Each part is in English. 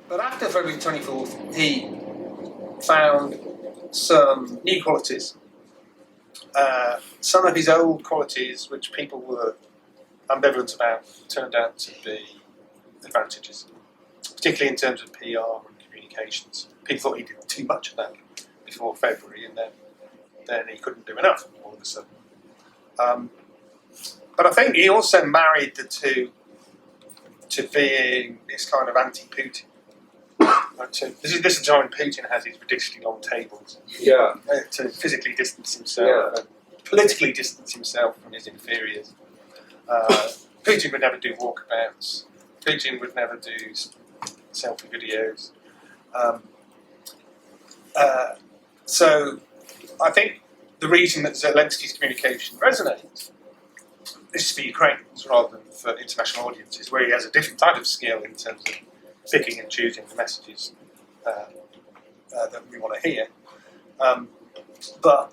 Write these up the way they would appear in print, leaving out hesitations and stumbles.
But after February 24th, he found some new qualities. Some of his old qualities, which people were ambivalent about, turned out to be advantages, particularly in terms of PR and communications. People thought he did too much of that before February, and then he couldn't do enough all of a sudden. But I think he also married the two to being this kind of anti-Putin. This is the time when Putin has his ridiculously long tables. Yeah. To physically distance himself, and politically distance himself from his inferiors. Putin would never do walkabouts. Putin would never do selfie videos. So I think the reason that Zelensky's communication resonates is for Ukrainians rather than for international audiences, where he has a different type of skill in terms of picking and choosing the messages that we want to hear. But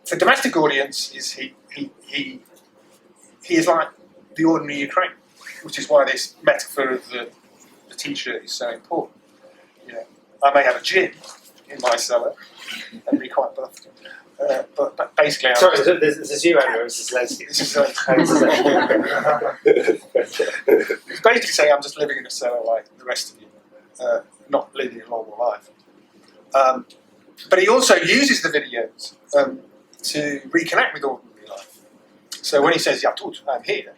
for domestic audiences, he is like the ordinary Ukrainian, which is why this metaphor of the T-shirt is so important. You know, I may have a gym in my cellar and be quite buffed. But basically, sorry, this is you, Andrew. This is Zelensky. This is He's basically saying I'm just living in a cellar like the rest of you, not living a normal life. But he also uses the videos to reconnect with ordinary life. So when he says "Yatut, I'm here,"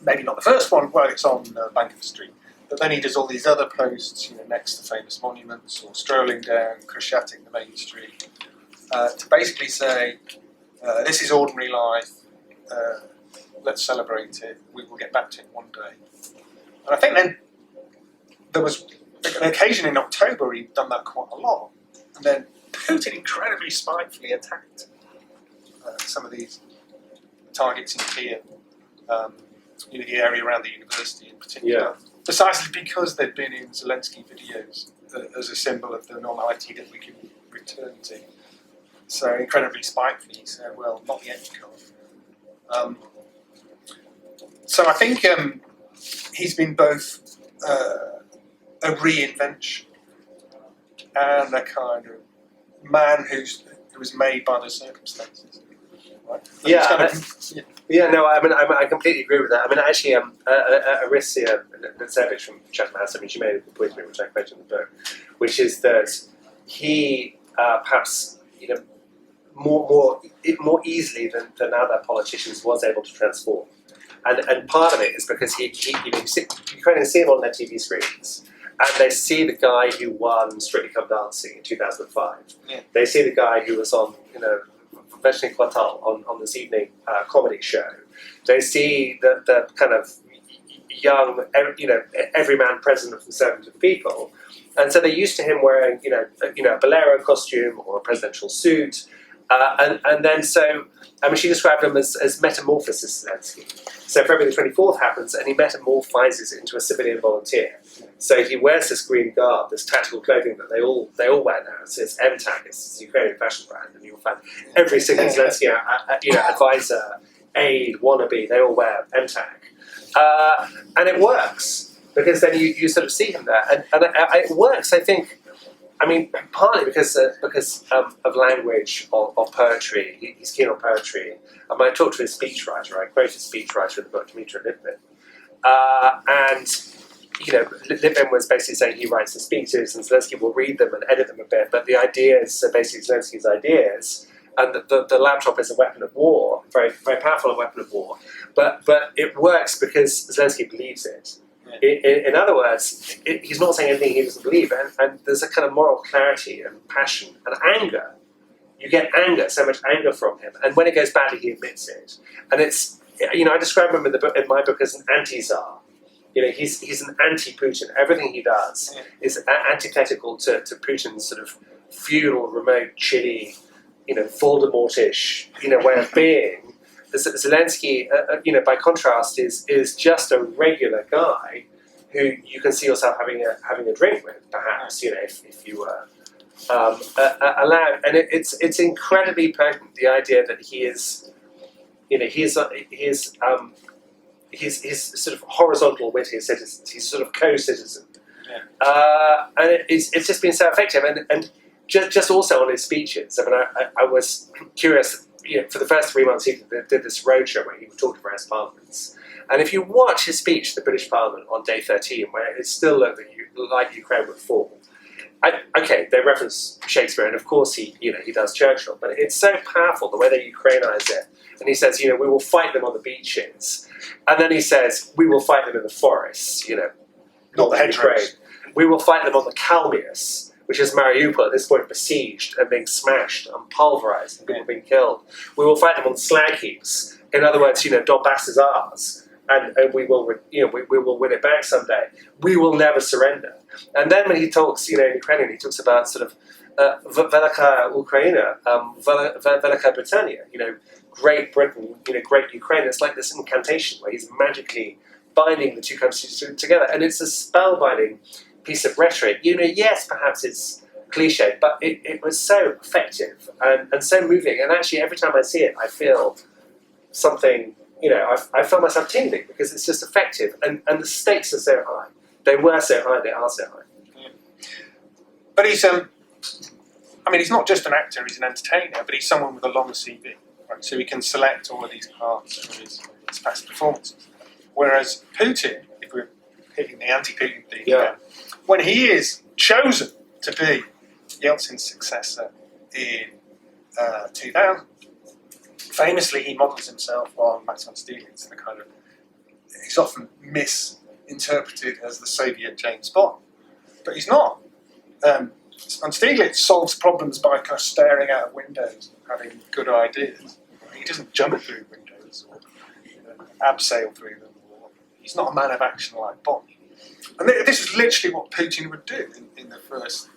maybe not the first one while it's on Bank of the Street. But then he does all these other posts, you know, next to famous monuments or strolling down Khreshchatyk, the main street, to basically say, this is ordinary life, let's celebrate it, we will get back to it one day. And I think then there was an occasion in October he'd done that quite a lot. And then Putin incredibly spitefully attacked some of these targets in Kiev, you know, the area around the university in particular. Yeah. Precisely because they'd been in Zelensky videos as a symbol of the normality that we can return to. So incredibly spitefully, he said, well, not yet, you can't. So I think he's been both a reinvention and a kind of man who was made by the circumstances. Right? No, I completely agree with that. I mean, actually, Arisia Natsevich from Chatham House, I mean, she made a point to me, which I quote in the book, which is that he perhaps, you know, more easily than other politicians was able to transform, and part of it is because Ukrainians see him on their TV screens, and they see the guy who won Strictly Come Dancing in 2005. Yeah. They see the guy who was on, you know, Veshny Kvartal on this evening comedy show. They see the kind of young, you know, everyman president from servant of the people, and so they're used to him wearing, you know, a bolero costume or a presidential suit, and then so I mean, she described him as metamorphosis Zelensky. So February the 24th happens, and he metamorphizes into a civilian volunteer. So he wears this green garb, this tactical clothing that they all wear now. So it's MTAG, it's a Ukrainian fashion brand, and you'll find every single Zelensky advisor, aide, wannabe, they all wear MTAG. And it works, because then you sort of see him there. And it works, I think, I mean, partly because of language or poetry. He's keen on poetry. I talked to his speechwriter. I quoted speechwriter in the book, Dmitry Litvin. And, you know, Litvin was basically saying he writes the speeches and Zelensky will read them and edit them a bit, but the ideas are basically Zelensky's ideas. And the laptop is a weapon of war, very, very powerful weapon of war. But it works because Zelensky believes it. In other words, he's not saying anything he doesn't believe, and there's a kind of moral clarity and passion and anger. You get anger, so much anger from him, and when it goes badly, he admits it. And it's, you know, I describe him in my book as an anti-Tsar. You know, he's an anti-Putin. Everything he does is antithetical to Putin's sort of feudal, remote, chilly, you know, Voldemort-ish, you know, way of being. Zelensky, you know, by contrast, is just a regular guy who you can see yourself having a drink with, perhaps, you know, if you were allowed. And it's incredibly potent, the idea that he is, you know, he's he's sort of horizontal with his citizens. He's sort of co-citizen, and it's just been so effective. And just also on his speeches. I mean, I was curious. For the first 3 months, he did this roadshow where he would talk to various parliaments. And if you watch his speech to the British Parliament on day 13, where it still looked like Ukraine would fall. Okay, they reference Shakespeare, and of course he does Churchill, but it's so powerful the way they Ukrainize it. And he says, we will fight them on the beaches, and then he says, we will fight them in the forests. Not the hedgerows. We will fight them on the Kalmius, which is Mariupol at this point besieged and being smashed and pulverized and people being killed. We will fight them on slag heaps. In other words, Donbass is ours, and we will we will win it back someday. We will never surrender. And then when he talks, in Ukrainian, he talks about sort of Velika Ukraina, Velika Britannia, Great Britain, Great Ukraine. It's like this incantation where he's magically binding the two countries together, and it's a spellbinding piece of rhetoric. Yes, perhaps it's cliche, but it was so effective and so moving. And actually, every time I see it, I feel something. I feel myself tingling because it's just effective, and the stakes are so high. They were so high. They are so high. Yeah. But he's he's not just an actor. He's an entertainer, but he's someone with a long CV, right? So he can select all of these parts from his past performances. Whereas Putin, if we're hitting the anti-Putin thing again, when he is chosen to be Yeltsin's successor in 2000, famously he models himself on Max von Stieglitz. He's often misinterpreted as the Soviet James Bond, but he's not. Von Stieglitz solves problems by kind of staring out of windows and having good ideas. He doesn't jump through windows or abseil through them. He's not a man of action like Bond. And this is literally what Putin would do in the first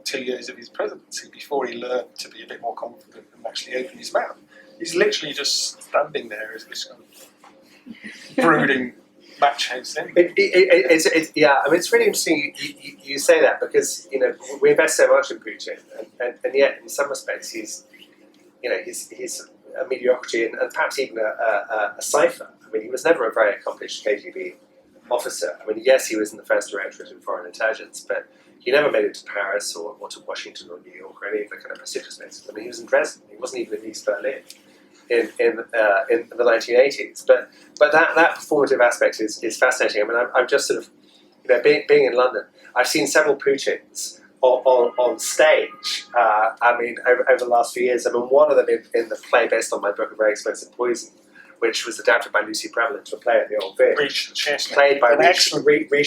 2 years of his presidency before he learned to be a bit more confident and actually open his mouth. He's literally just standing there as this kind of brooding macho thing. It's really interesting you say that because we invest so much in Putin, and yet in some respects he's a mediocrity and perhaps even a cipher. I mean, he was never a very accomplished KGB officer. I mean, yes, he was in the first directorate in foreign intelligence, but he never made it to Paris or to Washington or New York or any of the kind of prestigious places. I mean, he was in Dresden. He wasn't even in East Berlin in the 1980s. But that performative aspect is fascinating. I mean, I'm just sort of, being in London, I've seen several Putins on stage. Over the last few years. I mean, one of them in the play based on my book, A Very Expensive Poison, which was adapted by Lucy Prevalent to a play at the Old Vic, played by Reece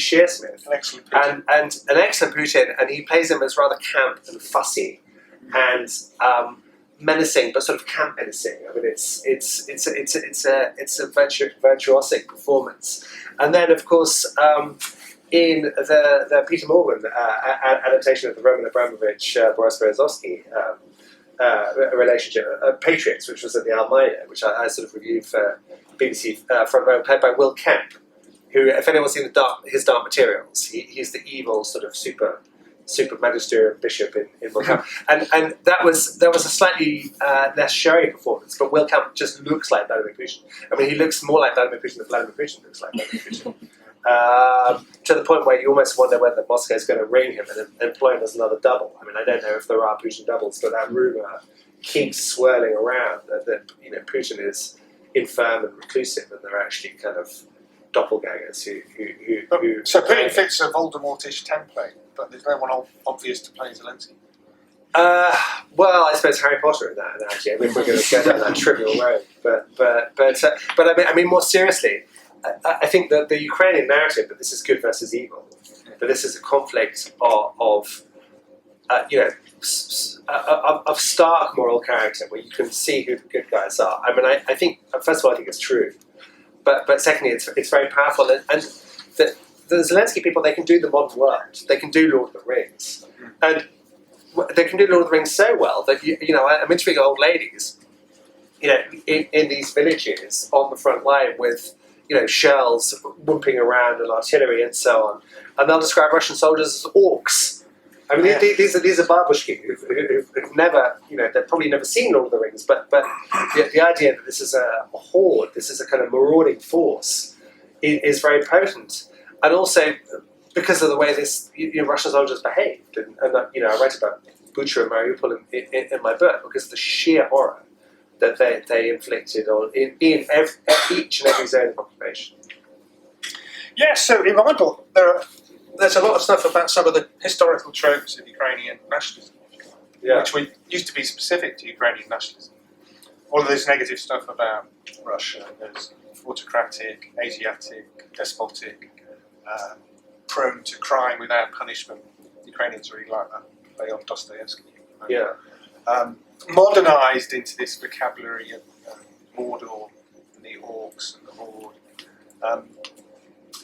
Shearsmith, and an excellent Putin, and he plays him as rather camp and fussy and menacing, but sort of camp menacing. I mean, it's a virtuosic performance, and then of course in the Peter Morgan adaptation of the Roman Abramovich Boris Berezovsky relationship, Patriots, which was at the Almeida, which I sort of reviewed for BBC Front Row, played by Will Kemp, who, if anyone's seen his Dark Materials, he's the evil sort of super magisterial bishop in Will Kemp. And that was a slightly less showy performance, but Will Kemp just looks like Vladimir Putin. I mean, he looks more like Vladimir Putin than Vladimir Putin looks like Vladimir Putin. To the point where you almost wonder whether Moscow is going to ring him and employ him as another double. I mean, I don't know if there are Putin doubles, but that rumor keeps swirling around that Putin is infirm and reclusive, and they're actually kind of doppelgangers who So Putin fits a Voldemortish template, but there's no one obvious to play Zelensky. Well, I suppose Harry Potter in that analogy. I mean, we're going to go down that trivial road, but I mean, more seriously. I think that the Ukrainian narrative that this is good versus evil, that this is a conflict of stark moral character where you can see who the good guys are. I mean, I think, first of all, I think it's true. But secondly, it's very powerful. And the Zelensky people, they can do the modern world. They can do Lord of the Rings. And they can do Lord of the Rings so well that, I'm interviewing old ladies, in these villages on the front line with, shells whooping around and artillery and so on. And they'll describe Russian soldiers as orcs. I mean, these are babushki who've never, they've probably never seen Lord of the Rings, but the idea that this is a horde, this is a kind of marauding force, is very potent, and also because of the way Russian soldiers behaved, and I write about Bucha and Mariupol in my book because of the sheer horror that they inflicted on in each and every zone of occupation. Yeah, so in my book, there's a lot of stuff about some of the historical tropes of Ukrainian nationalism, which used to be specific to Ukrainian nationalism. All of this negative stuff about Russia, there's autocratic, Asiatic, despotic, prone to crime without punishment. Ukrainians really like that. Leon Dostoevsky. Yeah. Modernised into this vocabulary of Mordor and the orcs and the horde. I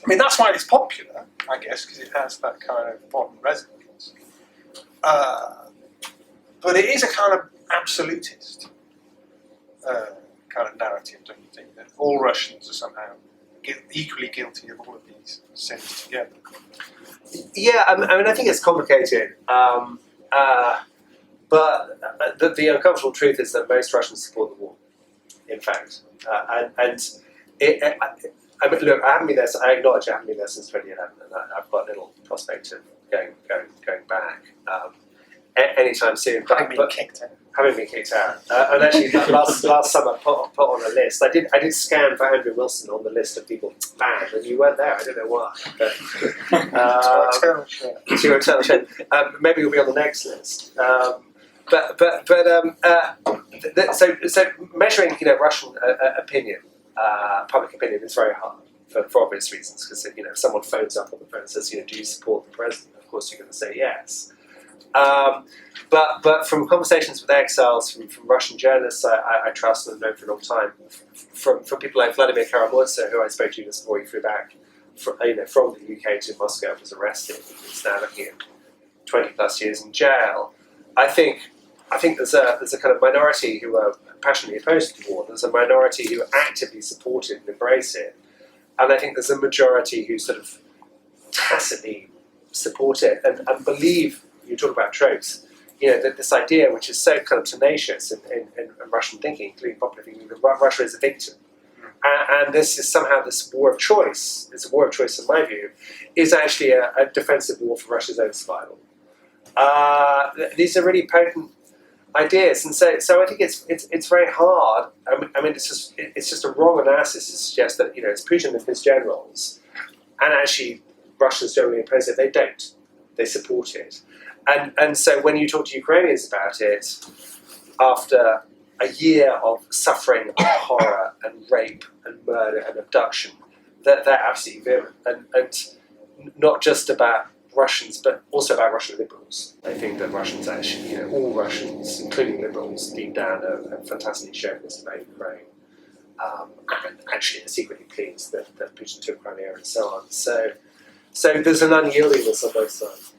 mean, that's why it's popular, I guess, because it has that kind of modern resonance. But it is a kind of absolutist kind of narrative, don't you think? That all Russians are somehow equally guilty of all of these sins together. Yeah, I mean, I think it's complicated. But the uncomfortable truth is that most Russians support the war, in fact. I mean, look, I haven't been there. I acknowledge I haven't been there since 2011, and I've got little prospect of going back anytime soon. Having been kicked out. Having been kicked out, and actually last summer put on a list. I did scan for Andrew Wilson on the list of people banned, and you weren't there. I don't know why. But, to your eternal shame. Maybe you'll be on the next list. So measuring Russian opinion, public opinion, is very hard for obvious reasons, because if someone phones up on the phone and says, do you support the president? Of course you're going to say yes. But from conversations with exiles, from Russian journalists I trust and have known for a long time, from people like Vladimir Karamurza, who I spoke to just before he flew back from the UK to Moscow, was arrested, he's now looking at 20 plus years in jail. I think there's a kind of minority who are passionately opposed to the war. There's a minority who actively support it and embrace it, and I think there's a majority who sort of tacitly support it and believe. You talk about tropes, that this idea, which is so kind of tenacious in Russian thinking, including popular thinking, that Russia is a victim. And this is somehow this war of choice, it's a war of choice in my view, is actually a defensive war for Russia's own survival. These are really potent ideas, and so I think it's very hard. I mean, it's just a wrong analysis to suggest that it's Putin and his generals, and actually Russians generally oppose it. They don't. They support it. And so when you talk to Ukrainians about it, after a year of suffering and horror and rape and murder and abduction, they're absolutely vehement. And not just about Russians, but also about Russian liberals. I think that Russians actually, all Russians, including liberals, deep down are fantastically chauvinist about Ukraine. And actually are secretly pleased that Putin took Crimea and so on. So there's an unyieldingness on both sides.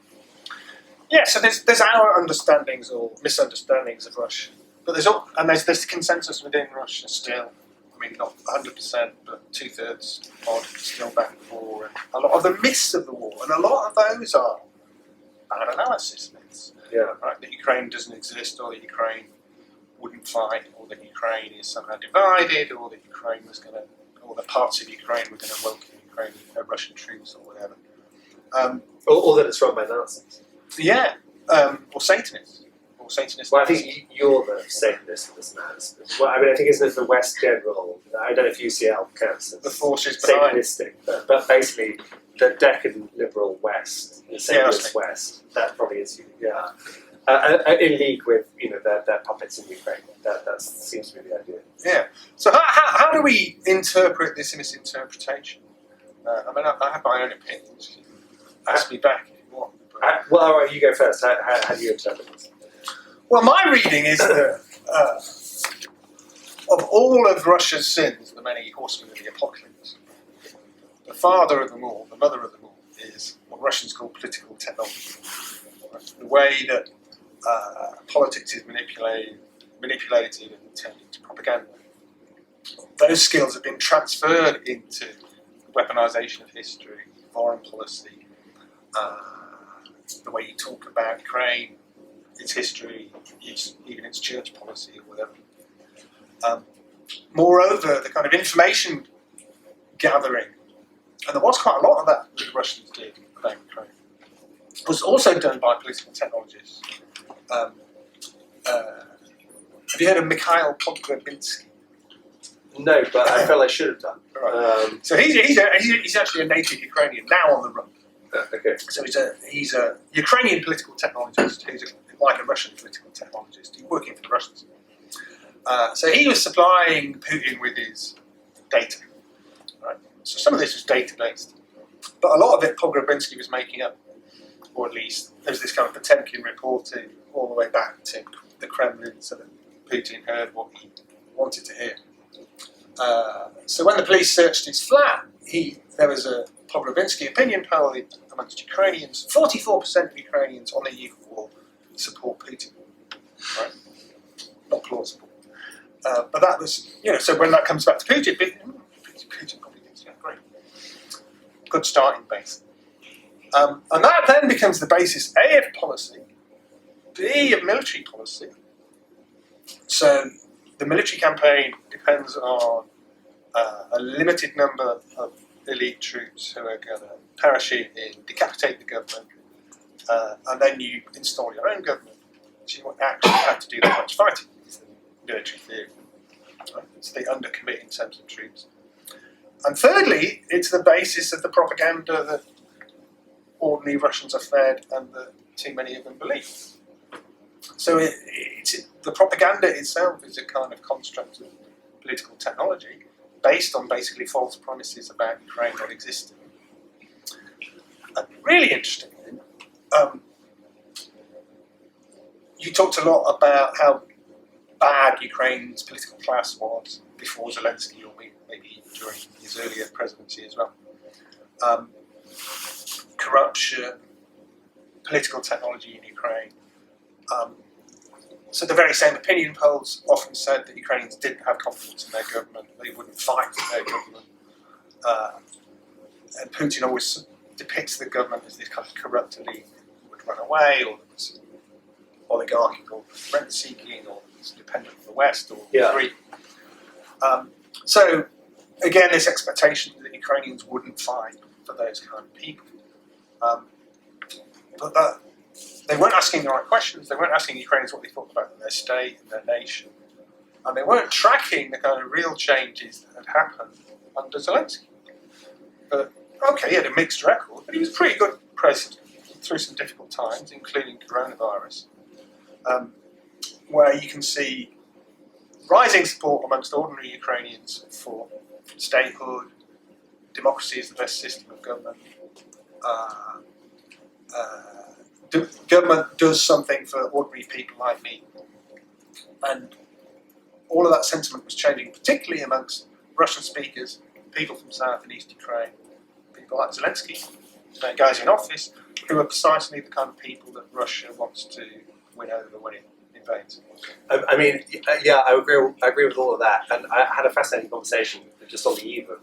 Yeah, so there's our understandings or misunderstandings of Russia, but there's this consensus within Russia still. I mean, not 100%, but 2/3 odd still back and forth. And a lot of the myths of the war, and a lot of those are bad analysis myths. Yeah. Right, that Ukraine doesn't exist, or that Ukraine wouldn't fight, or that Ukraine is somehow divided, or that Ukraine was going to, or that parts of Ukraine were going to welcome Russian troops or whatever. Or that it's run by Nazis. Yeah, or Satanists. Well, I think you're the Satanist in this matter. Well, I mean, I think isn't it the West General? I don't know if UCL counts as the forces behind. Satanistic, but basically the decadent liberal West, the Satanist West. That probably is, in league with their puppets in Ukraine. That seems to be the idea. Yeah. So how do we interpret this misinterpretation? I mean, I have my own opinions. Ask me back if you want. Well, all right, you go first. How do you interpret this? Well, my reading is that of all of Russia's sins, the many horsemen of the apocalypse, the father of them all, the mother of them all, is what Russians call political technology. The way that politics is manipulated and turned into propaganda. Those skills have been transferred into weaponization of history, foreign policy, the way you talk about Ukraine, its history, even its church policy or whatever. Moreover, the kind of information gathering and there was quite a lot of that the Russians did about Ukraine. It was also done by political technologists. Have you heard of Mikhail Pogrebinski? No, but I felt I should have done. Right. So he's actually a native Ukrainian, now on the run. Okay. So he's a Ukrainian political technologist who's like a Russian political technologist. He's working for the Russians. So he was supplying Putin with his data. Right? So some of this was data-based, but a lot of it Pogrebinski was making up, or at least there was this kind of Potemkin reporting all the way back to the Kremlin, so that Putin heard what he wanted to hear. So when the police searched his flat, there was a Pogrebinski opinion poll amongst Ukrainians. 44% of Ukrainians on the eve of war support Putin. Right? Not plausible. But that was, so when that comes back to Putin, Putin probably thinks, yeah, great. Good starting base. And that then becomes the basis, A, of policy, B, of military policy. So the military campaign depends on a limited number of elite troops who are going to parachute in, decapitate the government, and then you install your own government. So you won't actually have to do that much fighting. It's the military theory. Right? So they undercommit in terms of troops. And thirdly, it's the basis of the propaganda that ordinary Russians are fed and that too many of them believe. So the propaganda itself is a kind of construct of political technology based on basically false promises about Ukraine not existing. And really interesting, you talked a lot about how bad Ukraine's political class was before Zelensky, or maybe during his earlier presidency as well. Corruption, political technology in Ukraine. So the very same opinion polls often said that Ukrainians didn't have confidence in their government, they wouldn't fight for their government. And Putin always depicts the government as this kind of corrupt elite who would run away, or that was oligarchical rent-seeking, or was dependent on the West, or three. So again, this expectation that Ukrainians wouldn't fight for those kind of people. But they weren't asking the right questions. They weren't asking Ukrainians what they thought about their state and their nation. And they weren't tracking the kind of real changes that had happened under Zelensky. But, okay, he had a mixed record, but he was a pretty good president through some difficult times, including coronavirus, where you can see rising support amongst ordinary Ukrainians for statehood, democracy is the best system of government. Government does something for ordinary people like me. And all of that sentiment was changing, particularly amongst Russian speakers, people from South and East Ukraine, people like Zelensky, guys in office, who are precisely the kind of people that Russia wants to win over when it invades. I mean, yeah, I agree with all of that. And I had a fascinating conversation just on the eve of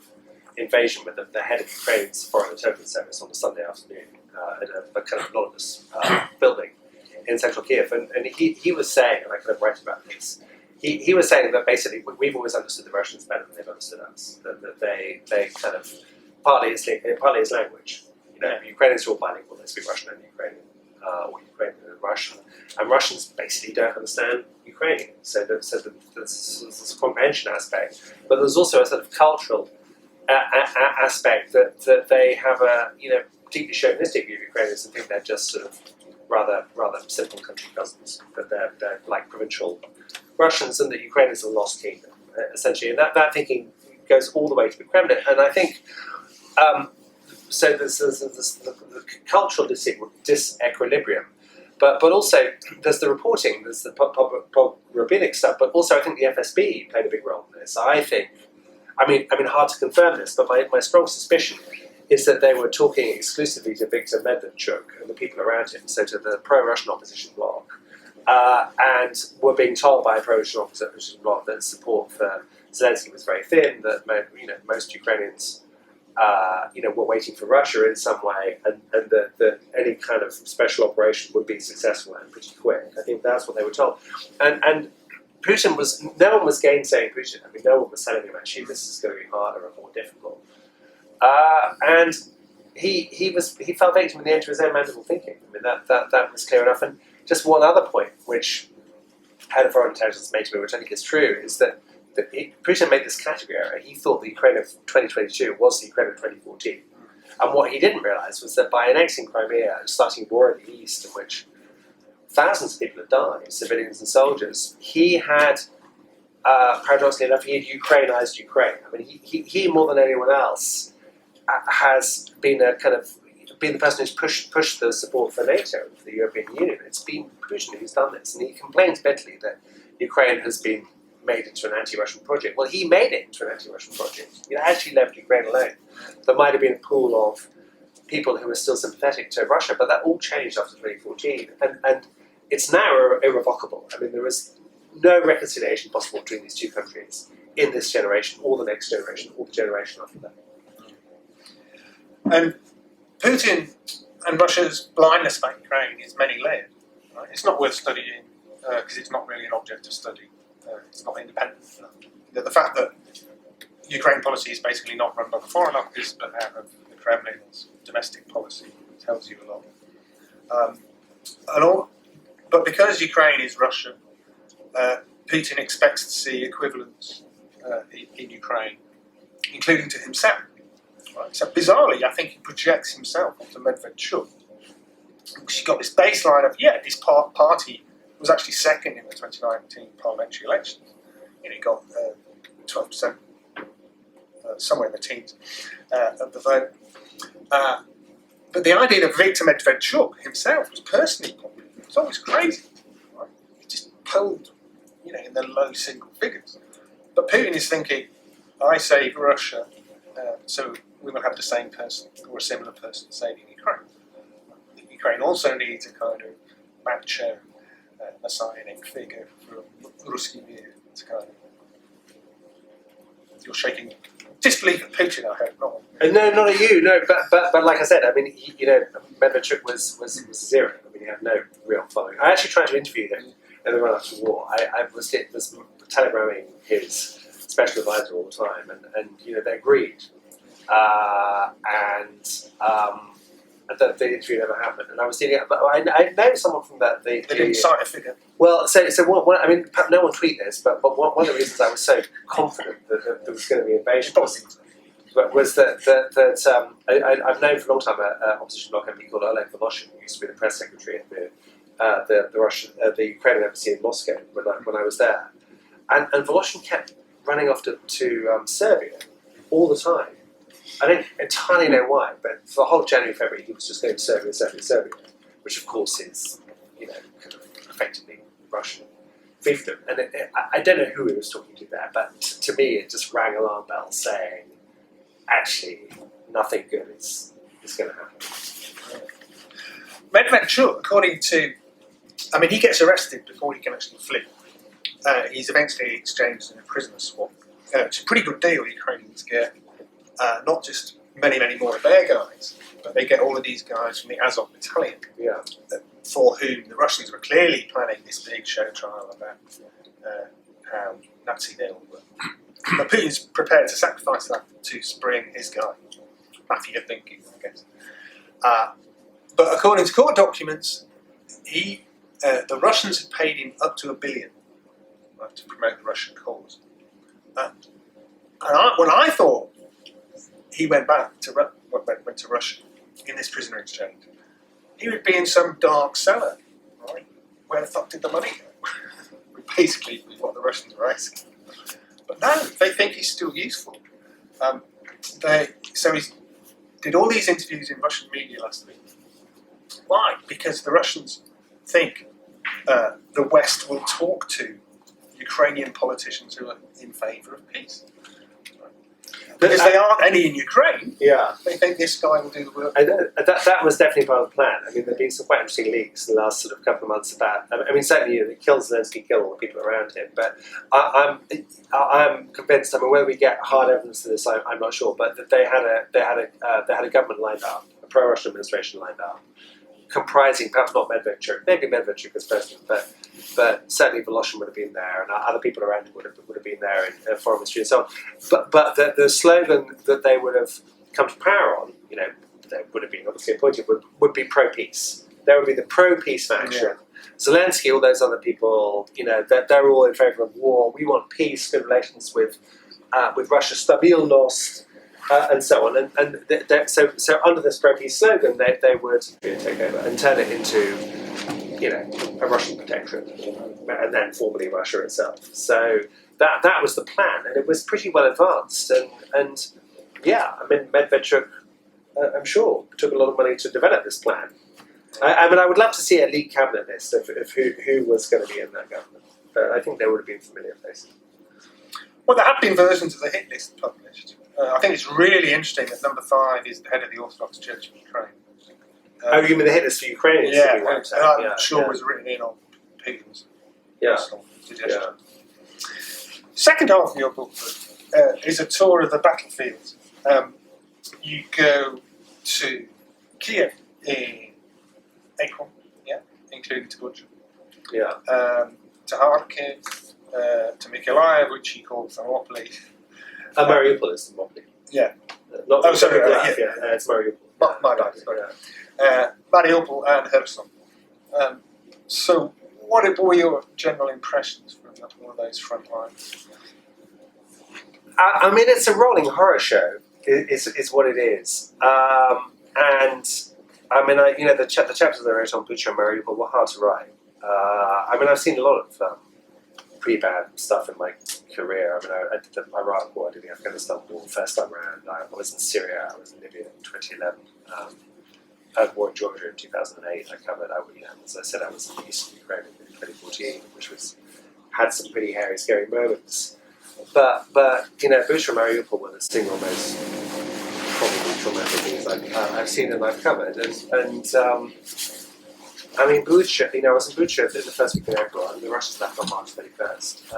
invasion with the head of Ukraine's Foreign Intelligence Service on a Sunday afternoon in a kind of anonymous building in central Kiev. And he was saying, and I kind of write about this, he was saying that basically we've always understood the Russians better than they've understood us. That they kind of, partly it's language. Ukrainians are all bilingual, they speak Russian and Ukrainian, or Ukrainian and Russian. And Russians basically don't understand Ukrainian. So there's a comprehension aspect, but there's also a sort of cultural aspect that they have a deeply chauvinistic view of Ukrainians and think they're just sort of rather simple country cousins, that they're like provincial Russians, and that Ukrainians are a lost kingdom, essentially. And that thinking goes all the way to the Kremlin. And I think so. There's the cultural disequilibrium, but also there's the reporting, there's the rabbinic stuff, but also I think the FSB played a big role in this. I think. I mean, hard to confirm this, but my strong suspicion is that they were talking exclusively to Viktor Medvedchuk and the people around him, so to the pro-Russian opposition bloc, and were being told by a pro-Russian opposition bloc that support for Zelensky was very thin, that most Ukrainians were waiting for Russia in some way, and that any kind of special operation would be successful and pretty quick. I think that's what they were told, and Putin no one was gainsaying Putin. I mean, no one was telling him actually this is going to be harder and more difficult. And he fell victim in the end to his own mandible thinking. I mean, that was clear enough. And just one other point, which head of foreign intelligence made to me, which I think is true, is that Putin made this category error. He thought the Ukraine of 2022 was the Ukraine of 2014. And what he didn't realise was that by annexing Crimea and starting a war in the east, in which thousands of people had died, civilians and soldiers, he had, paradoxically enough, he had Ukrainized Ukraine. I mean, he more than anyone else has been the person who's pushed the support for NATO, for the European Union. It's been Putin who's done this, and he complains bitterly that Ukraine has been made into an anti-Russian project. Well, he made it into an anti-Russian project. He actually left Ukraine alone. There might have been a pool of people who were still sympathetic to Russia, but that all changed after 2014, and it's now irrevocable. I mean, there is no reconciliation possible between these two countries in this generation, or the next generation, or the generation after that. And Putin and Russia's blindness about Ukraine is many layered. Right? It's not worth studying because it's not really an object of study. It's not independent. The fact that Ukraine policy is basically not run by the Foreign Office but out of the Kremlin's domestic policy tells you a lot. But because Ukraine is Russia, Putin expects to see equivalents in Ukraine, including to himself. Right? So bizarrely, I think he projects himself onto Medvedchuk. Because you've got this baseline of, this party was actually second in the 2019 parliamentary elections. He got 12%, somewhere in the teens of the vote. But the idea that Viktor Medvedchuk himself was personally popular, it's always crazy. Right? He just pulled, in the low single figures. But Putin is thinking, I save Russia, so we will have the same person or a similar person saving Ukraine. Ukraine also needs a kind of macho, messianic figure from Ruski Mir to kind of. You're shaking disbelief at Putin, I hope not. No, not at you. No, but like I said, I mean, Medvedchuk was zero. I mean, he had no real following. I actually tried to interview him in the run up to the war. I was telegramming his special advisor all the time, and they agreed, that the interview never happened. And I was dealing, but I know someone from that. They didn't cite a figure. Well, so what, I mean, no one tweet this, but one of the reasons I was so confident that there was going to be invasion was that I've known for a long time an opposition bloc MP called Oleg Voloshin, who used to be the press secretary at the Ukrainian embassy in Moscow when I was there, and Voloshin kept running off to Serbia all the time. I don't entirely know why, but for the whole January, February, he was just going to Serbia, which of course is, kind of effectively Russian fiefdom. And I don't know who he was talking to there, but to me it just rang alarm bells saying, actually, nothing good is going to happen. Medvedchuk, according to, he gets arrested before he can actually flee. He's eventually exchanged in a prisoner swap. It's a pretty good deal. Ukrainians get not just many more of their guys, but they get all of these guys from the Azov battalion, for whom the Russians were clearly planning this big show trial about how Nazi they all were. But Putin's prepared to sacrifice that to spring his guy. Mafia thinking, I guess. But according to court documents, the Russians had paid him up to $1 billion to promote the Russian cause. And when I thought he went to Russia in this prisoner exchange, he would be in some dark cellar, right? Where the fuck did the money go? Basically, what the Russians were asking. But no, they think he's still useful. So he did all these interviews in Russian media last week. Why? Because the Russians think the West will talk to Ukrainian politicians who are in favour of peace. Because they aren't any in Ukraine, they think this guy will do the work. That was definitely part of the plan. I mean, there have been some quite interesting leaks in the last sort of couple of months about. Certainly, Zelensky killed all the people around him. But I'm convinced. Whether we get hard evidence of this, I'm not sure. But that they had a government lined up, a pro-Russian administration lined up, comprising perhaps not Medvedchuk, maybe Medvedchuk as president, but certainly Voloshin would have been there, and other people around him would have been there in foreign ministry and so on. But the slogan that they would have come to power on, they would have been obviously appointed, would be pro-peace. There would be the pro-peace faction. Zelensky, all those other people, they're all in favour of war. We want peace, good relations with Russia, stabilnost, and so on. And so under this pro-peace slogan, they would take over and turn it into, a Russian protectorate, and then formally Russia itself. So that was the plan, and it was pretty well advanced. And Medvedchuk, I'm sure, took a lot of money to develop this plan. I would love to see a leaked cabinet list of who was going to be in that government. But I think there would have been familiar faces. Well, there have been versions of the hit list published. I think it's really interesting that number 5 is the head of the Orthodox Church of Ukraine. You mean the hit list for Ukrainians? Yeah, and I'm sure was written in on Pigham's suggestion. Yeah. Second half of your book is a tour of the battlefield. You go to Kiev in April, including to Bucha. Yeah. To Kharkiv, to Mykolaiv, which he called Thermopylae. Mariupol is Thermopylae. Yeah. It's Mariupol. My bad, sorry. Mariupol and Kherson. So, what were your general impressions from all of those front lines? It's a rolling horror show. Is what it is. The chapters that I wrote on Bucha and Mariupol were hard to write. I've seen a lot of pretty bad stuff in my career. I did the Iraq War, I did the Afghanistan War the first time around. I was in Syria, I was in Libya in 2011. I had war in Georgia in 2008. I covered, as I said, I was in the eastern Ukraine in 2014, which had some pretty hairy, scary moments. But Bucha and Mariupol were the single most probably traumatic things I've seen and I've covered. Bucha, I was in Bucha in the first week of April, and the Russians left on March 31st.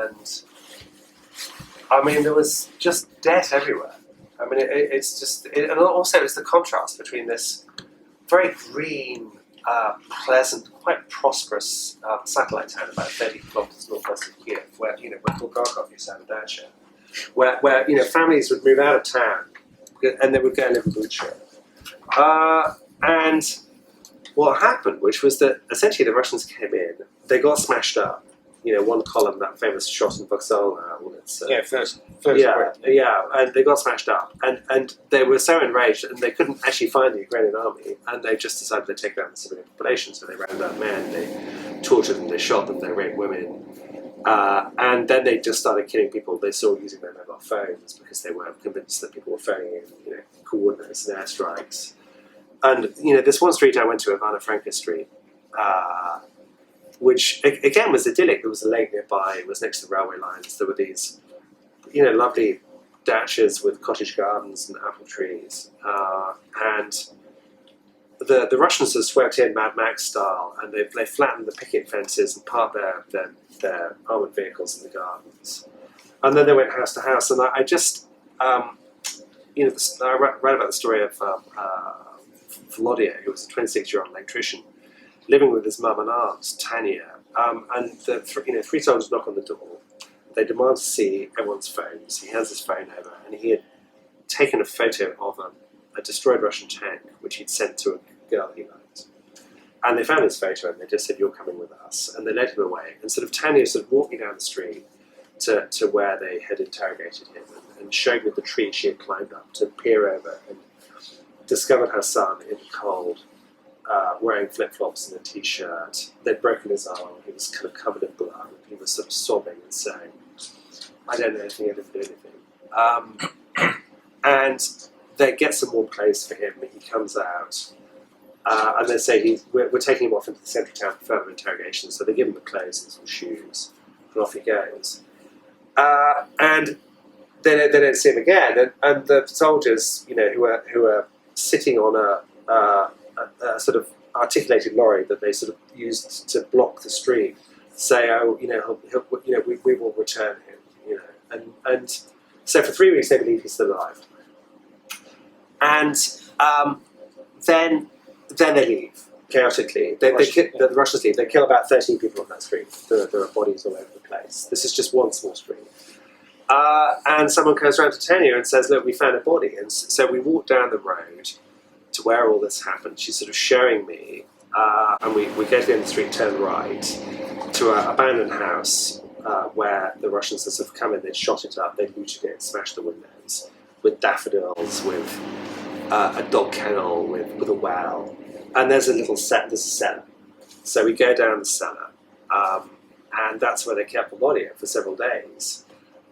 And there was just death everywhere. And also it's the contrast between this very green, pleasant, quite prosperous satellite town about 30 kilometers northwest of Kiev, where Bulgakov used to have a dacha, where families would move out of town and they would go and live in Bucha. And what happened, which was that essentially the Russians came in, they got smashed up. One column, that famous shot in Vokzal now. First. And they got smashed up, and they were so enraged, and they couldn't actually find the Ukrainian army, and they just decided they'd take down the civilian population. So they ran down men, they tortured them, they shot them, they raped women, and then they just started killing people they saw using their mobile phones because they weren't convinced that people were phoning in, coordinates and airstrikes. And this one street I went to, Ivana Franka Street. Which again was idyllic. There was a lake nearby. It was next to the railway lines. There were these, lovely dachas with cottage gardens and apple trees. And the Russians have swept in Mad Max style, and they flattened the picket fences and parked their armoured vehicles in the gardens. And then they went house to house. And I just, I read about the story of Volodya, who was a 26-year-old electrician, living with his mum and aunt, Tanya, and the three soldiers knock on the door. They demand to see everyone's phones. He hands his phone over, and he had taken a photo of a destroyed Russian tank, which he'd sent to a girl he liked. And they found his photo, and they just said, "You're coming with us." And they led him away. And Tanya walked me down the street to where they had interrogated him, and showed me the tree she had climbed up to peer over, and discovered her son in the cold, wearing flip-flops and a t-shirt. They'd broken his arm. He was kind of covered in blood. He was sort of sobbing and saying, "I don't know anything, I didn't do anything." And they get some warm clothes for him, and he comes out. And they say, we're taking him off into the central town for further interrogation. So they give him the clothes and some shoes, and off he goes. And they don't see him again. And the soldiers, who are sitting on a sort of articulated lorry that they sort of used to block the street, say, we will return him, and so for 3 weeks they believe he's still alive, and then they leave chaotically. The Russians leave. They kill about 13 people on that street. There are bodies all over the place. This is just one small street, And someone comes around to Tanya and says, look, we found a body. And so we walk down the road to where all this happened. She's sort of showing me, and we go to the end of the street, turn right, to an abandoned house where the Russians have sort of come in, they'd shot it up, they'd looted it, smashed the windows, with daffodils, with a dog kennel, with a well. And there's a cellar. So we go down the cellar, and that's where they kept the body for several days.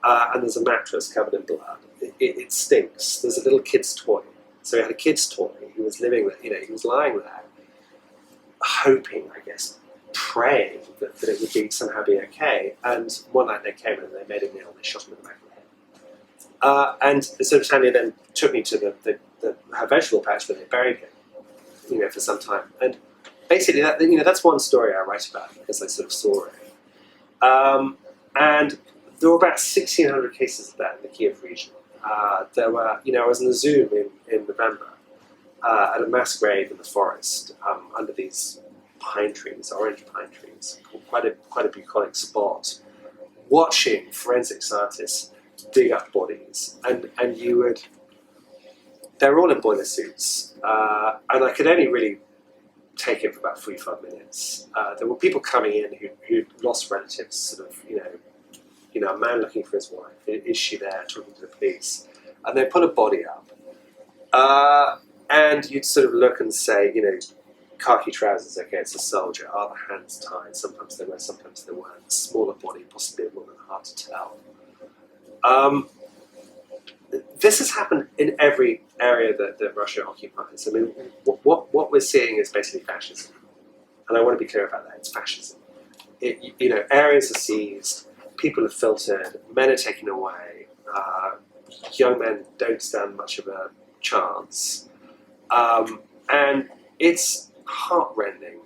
And there's a mattress covered in blood. It stinks. There's a little kid's toy. So he had a kid's toy. He was living there, he was lying there, hoping, I guess, praying that it would somehow be okay. And one night they came and they made him ill and they shot him in the back of the head. And so Tanya then took me to her vegetable patch where they buried him, for some time. And basically, that's one story I write about because I sort of saw it. And there were about 1,600 cases of that in the Kiev region. There were, I was in the zoo in November at a mass grave in the forest under these pine trees, orange pine trees, quite a bucolic spot, watching forensic scientists dig up bodies, and they were all in boiler suits, and I could only really take it for about 45 minutes. There were people coming in who lost relatives, sort of, a man looking for his wife. Is she there? Talking to the police. And they put a body up. And you'd sort of look and say, khaki trousers, okay, it's a soldier. Are the hands tied? Sometimes they were, sometimes they weren't. Smaller body, possibly a woman, hard to tell. This has happened in every area that Russia occupies. I mean, what we're seeing is basically fascism. And I want to be clear about that. It's fascism. Areas are seized, people are filtered, men are taken away, young men don't stand much of a chance. And it's heartrending.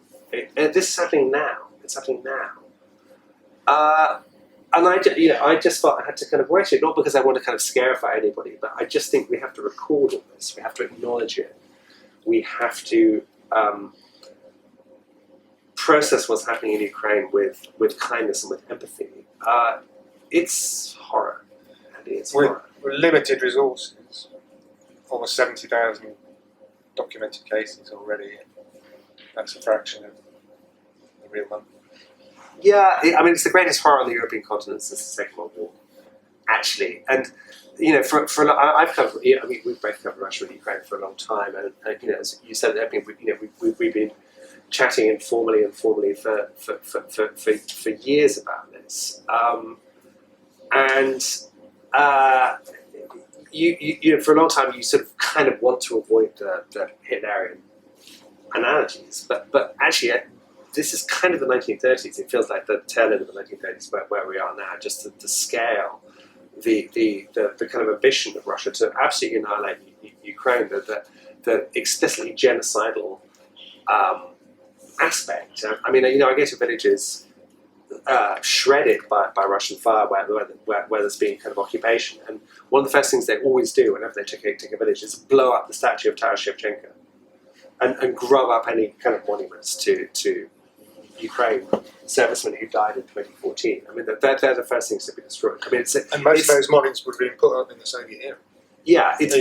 This is happening now. It's happening now. And I just felt I had to kind of write it, not because I want to kind of scarify anybody, but I just think we have to record all this. We have to acknowledge it. We have to process what's happening in Ukraine with kindness and with empathy. It's horror. Andy, it's horror. With limited resources, almost 70,000 documented cases already. That's a fraction of the real number. Yeah, I mean, it's the greatest horror on the European continent since the Second World War, actually. And I've covered. I mean, we've both covered Russia and Ukraine for a long time, and as you said at the opening, we've been chatting informally for years about this. You for a long time, you sort of kind of want to avoid the Hitlerian analogies, but actually. This is kind of the 1930s. It feels like the tail end of the 1930s where we are now. Just the scale, the kind of ambition of Russia to absolutely annihilate Ukraine, the explicitly genocidal aspect. I mean, I go to villages shredded by Russian fire where there's been kind of occupation, and one of the first things they always do whenever they take a village is blow up the statue of Taras Shevchenko and grub up any kind of monuments to Ukraine servicemen who died in 2014. I mean, they're the first things to be destroyed. I mean, and most of those monuments would have been put up in the Soviet era. Yeah, it's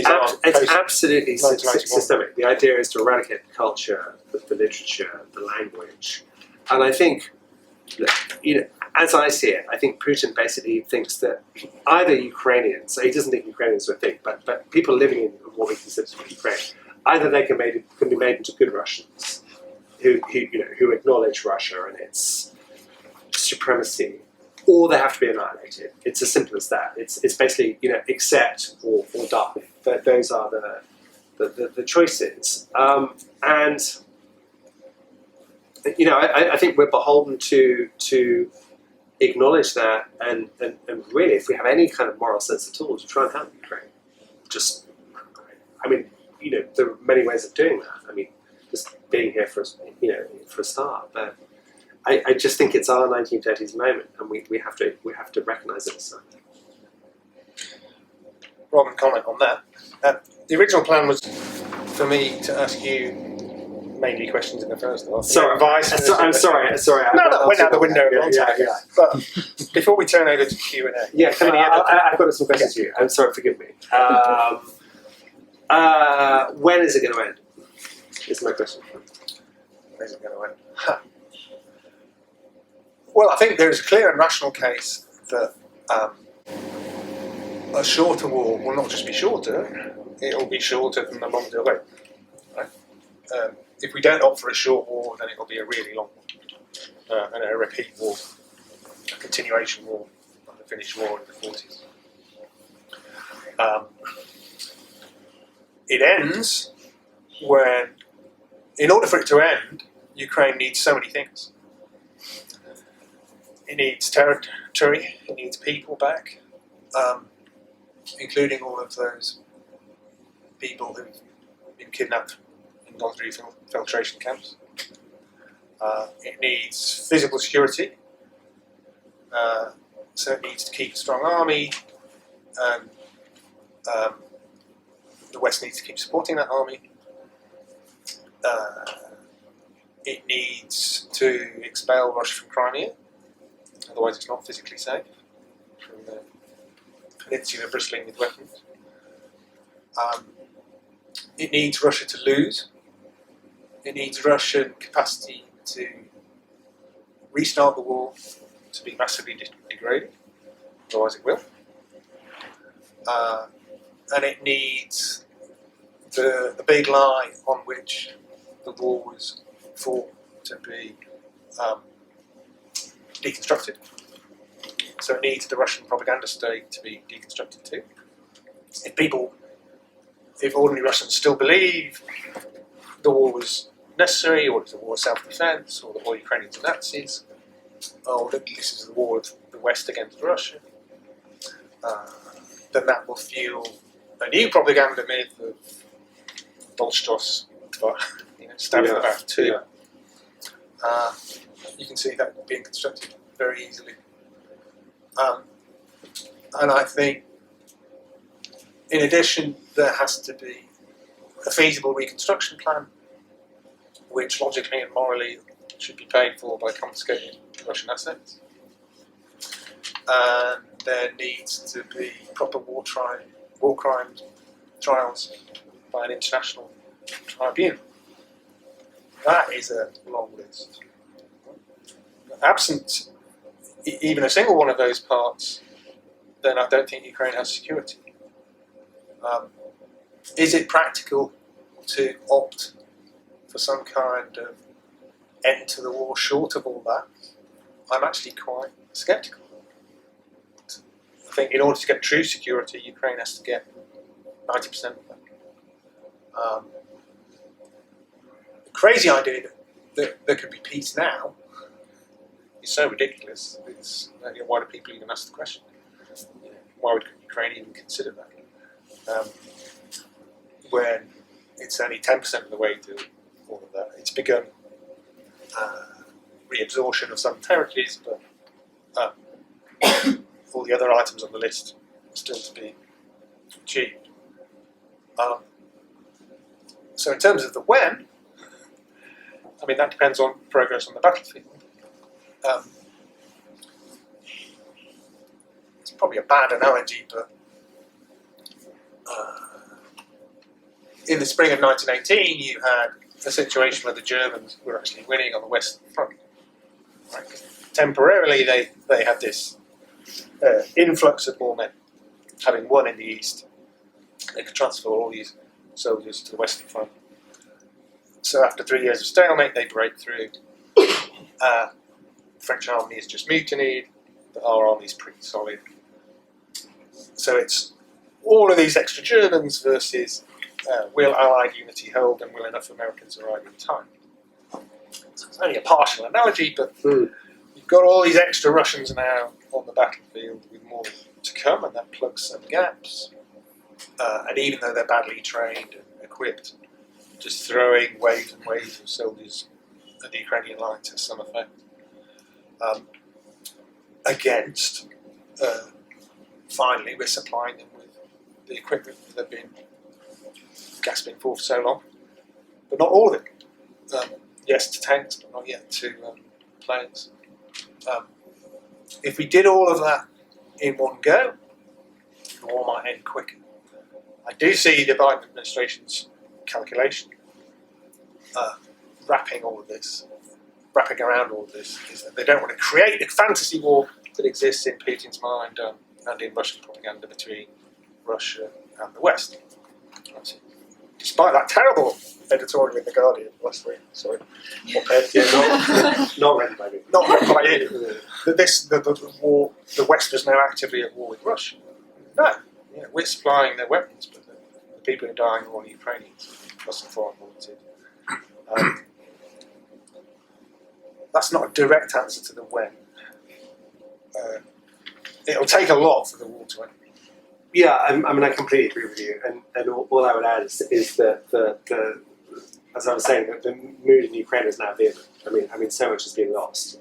absolutely systemic. The idea is to eradicate the culture, the literature, the language. And I think, as I see it, I think Putin basically thinks that either Ukrainians, so he doesn't think Ukrainians are a thing, but people living in what we consider to be Ukraine, either they can be made into good Russians, who acknowledge Russia and its supremacy, or they have to be annihilated. It's as simple as that. It's basically accept or die. Those are the choices. And I think we're beholden to acknowledge that and really, if we have any kind of moral sense at all, to try and help Ukraine. There are many ways of doing that. I mean, just being here for a start, but I just think it's our 1930s moment, and we have to recognise it as such. Rob, comment on that. The original plan was for me to ask you mainly questions in the first half. Sorry, I'm sorry. No, went out the window. Yeah. But before we turn over to Q&A. Yeah, I've got some questions for you. I'm sorry, forgive me. When is it going to end? Is my question. Where's it going to end? Well, I think there is a clear and rational case that a shorter war will not just be shorter, it will be shorter than the long delay. Right? If we don't opt for a short war, then it will be a really long war, and a repeat war, a continuation war, like the Finnish War in the 40s. It ends when, in order for it to end, Ukraine needs so many things. It needs territory, it needs people back, including all of those people who've been kidnapped and gone through filtration camps. It needs physical security, so it needs to keep a strong army, and the West needs to keep supporting that army. It needs to expel Russia from Crimea, otherwise it's not physically safe from the peninsula bristling with weapons. It needs Russia to lose. It needs Russian capacity to restart the war, to be massively degraded, otherwise it will. And it needs the big lie on which the war was fought to be deconstructed. So it needs the Russian propaganda state to be deconstructed too. If ordinary Russians still believe the war was necessary, or it was a war of self-defense, or that all Ukrainians are Nazis, or that this is the war of the West against Russia, then that will fuel a new propaganda myth of Dolstros, stabbing the back too. You can see that being constructed very easily. And I think, in addition, there has to be a feasible reconstruction plan, which logically and morally should be paid for by confiscating Russian assets. And there needs to be proper war crimes trials by an international tribunal. That is a long list. Absent even a single one of those parts, then I don't think Ukraine has security. Is it practical to opt for some kind of end to the war short of all that? I'm actually quite sceptical. I think in order to get true security, Ukraine has to get 90% of that. The crazy idea that there could be peace now is so ridiculous. Why do people even ask the question? Why would Ukraine even consider that? When it's only 10% of the way to all of that. It's begun reabsorption of some territories, but all the other items on the list are still to be achieved. So in terms of the when, I mean, that depends on progress on the battlefield. It's probably a bad analogy, but in the spring of 1918, you had a situation where the Germans were actually winning on the Western Front. Right? Temporarily, they had this influx of more men. Having won in the East, they could transfer all these soldiers to the Western Front. So after 3 years of stalemate, they break through. The French army is just mutinied, but our army is pretty solid. So it's all of these extra Germans versus will Allied unity hold and will enough Americans arrive in time? So it's only a partial analogy, but you've got all these extra Russians now on the battlefield with more to come, and that plugs some gaps. And even though they're badly trained and equipped, just throwing waves and waves of soldiers at the Ukrainian lines has some effect. Against, finally, we're supplying them with the equipment that they've been gasping for so long, but not all of it. yes to tanks, but not yet to planes. If we did all of that in one go, the war might end quicker. I do see the Biden administration's calculation wrapping around all of this, is that they don't want to create a fantasy war that exists in Putin's mind and in Russian propaganda between Russia and the West. Despite that terrible editorial in The Guardian last week, Not ready by me. not read by you, that the war, the West was now actively at war with Russia. No, we're supplying their weapons, but the people who are dying are all Ukrainians, plus the foreign volunteers. That's not a direct answer to the when. It'll take a lot for the war to end. Yeah, I completely agree with you, and all I would add is that the as I was saying, the mood in Ukraine is now vehement. I mean, so much has been lost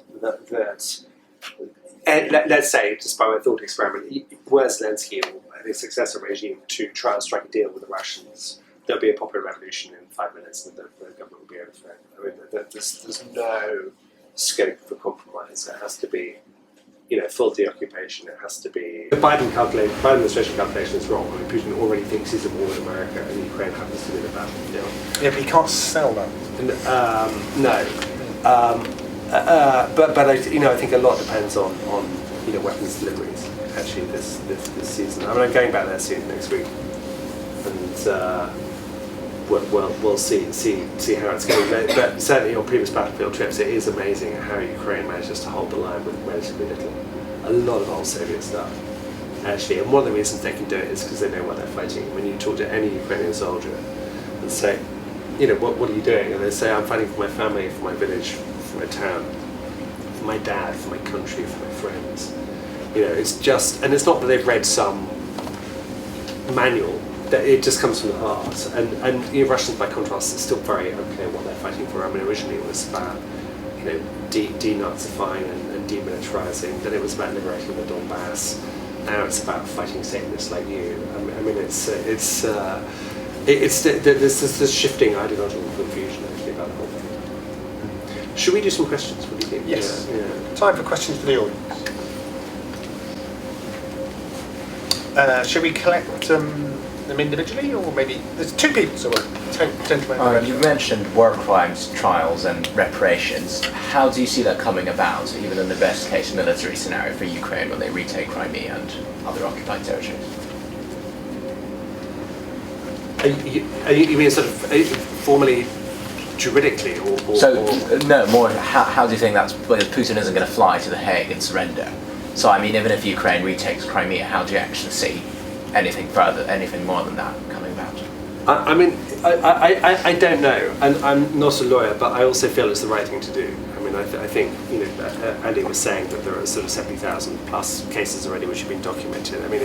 let's say, just by my thought experiment, were Zelensky or the successor regime to try and strike a deal with the Russians, there'll be a popular revolution in 5 minutes, and the government will be overthrown. I mean, there's no scope for compromise. It has to be, full deoccupation. It has to be. The Biden administration calculation is wrong. I mean, Putin already thinks he's at war with America, and Ukraine happens to be the battlefield. Yeah, but he can't sell that. No. But I think a lot depends on weapons deliveries. Actually, this season. I mean, I'm going back there soon next week, and we'll see how it's going. But certainly on previous battlefield trips, it is amazing how Ukraine manages to hold the line with relatively little. A lot of old Soviet stuff, actually. And one of the reasons they can do it is because they know what they're fighting. When you talk to any Ukrainian soldier and say, what are you doing? And they say, I'm fighting for my family, for my village, for my town, for my dad, for my country, for my friends. It's just, and it's not that they've read some manual. That it just comes from the heart, and Russians, by contrast, are still very unclear what they're fighting for. I mean, originally it was about denazifying and demilitarizing. Then it was about liberating the Donbass. Now it's about fighting Satanists like you. I mean, there's this shifting ideological confusion actually about the whole thing. Should we do some questions? What do you think? Yes. Yeah. Time for questions for the audience. Should we collect them individually, or maybe there's two people, so we'll you mentioned war crimes trials and reparations. How do you see that coming about, even in the best case military scenario for Ukraine when they retake Crimea and other occupied territories? You mean sort of formally, juridically, or no, more how do you think that's, well, Putin isn't going to fly to The Hague and surrender? So I mean, even if Ukraine retakes Crimea, how do you actually see anything more than that coming about? I don't know, and I'm not a lawyer, but I also feel it's the right thing to do. I mean, I think Andy was saying that there are sort of 70,000 plus cases already which have been documented. I mean,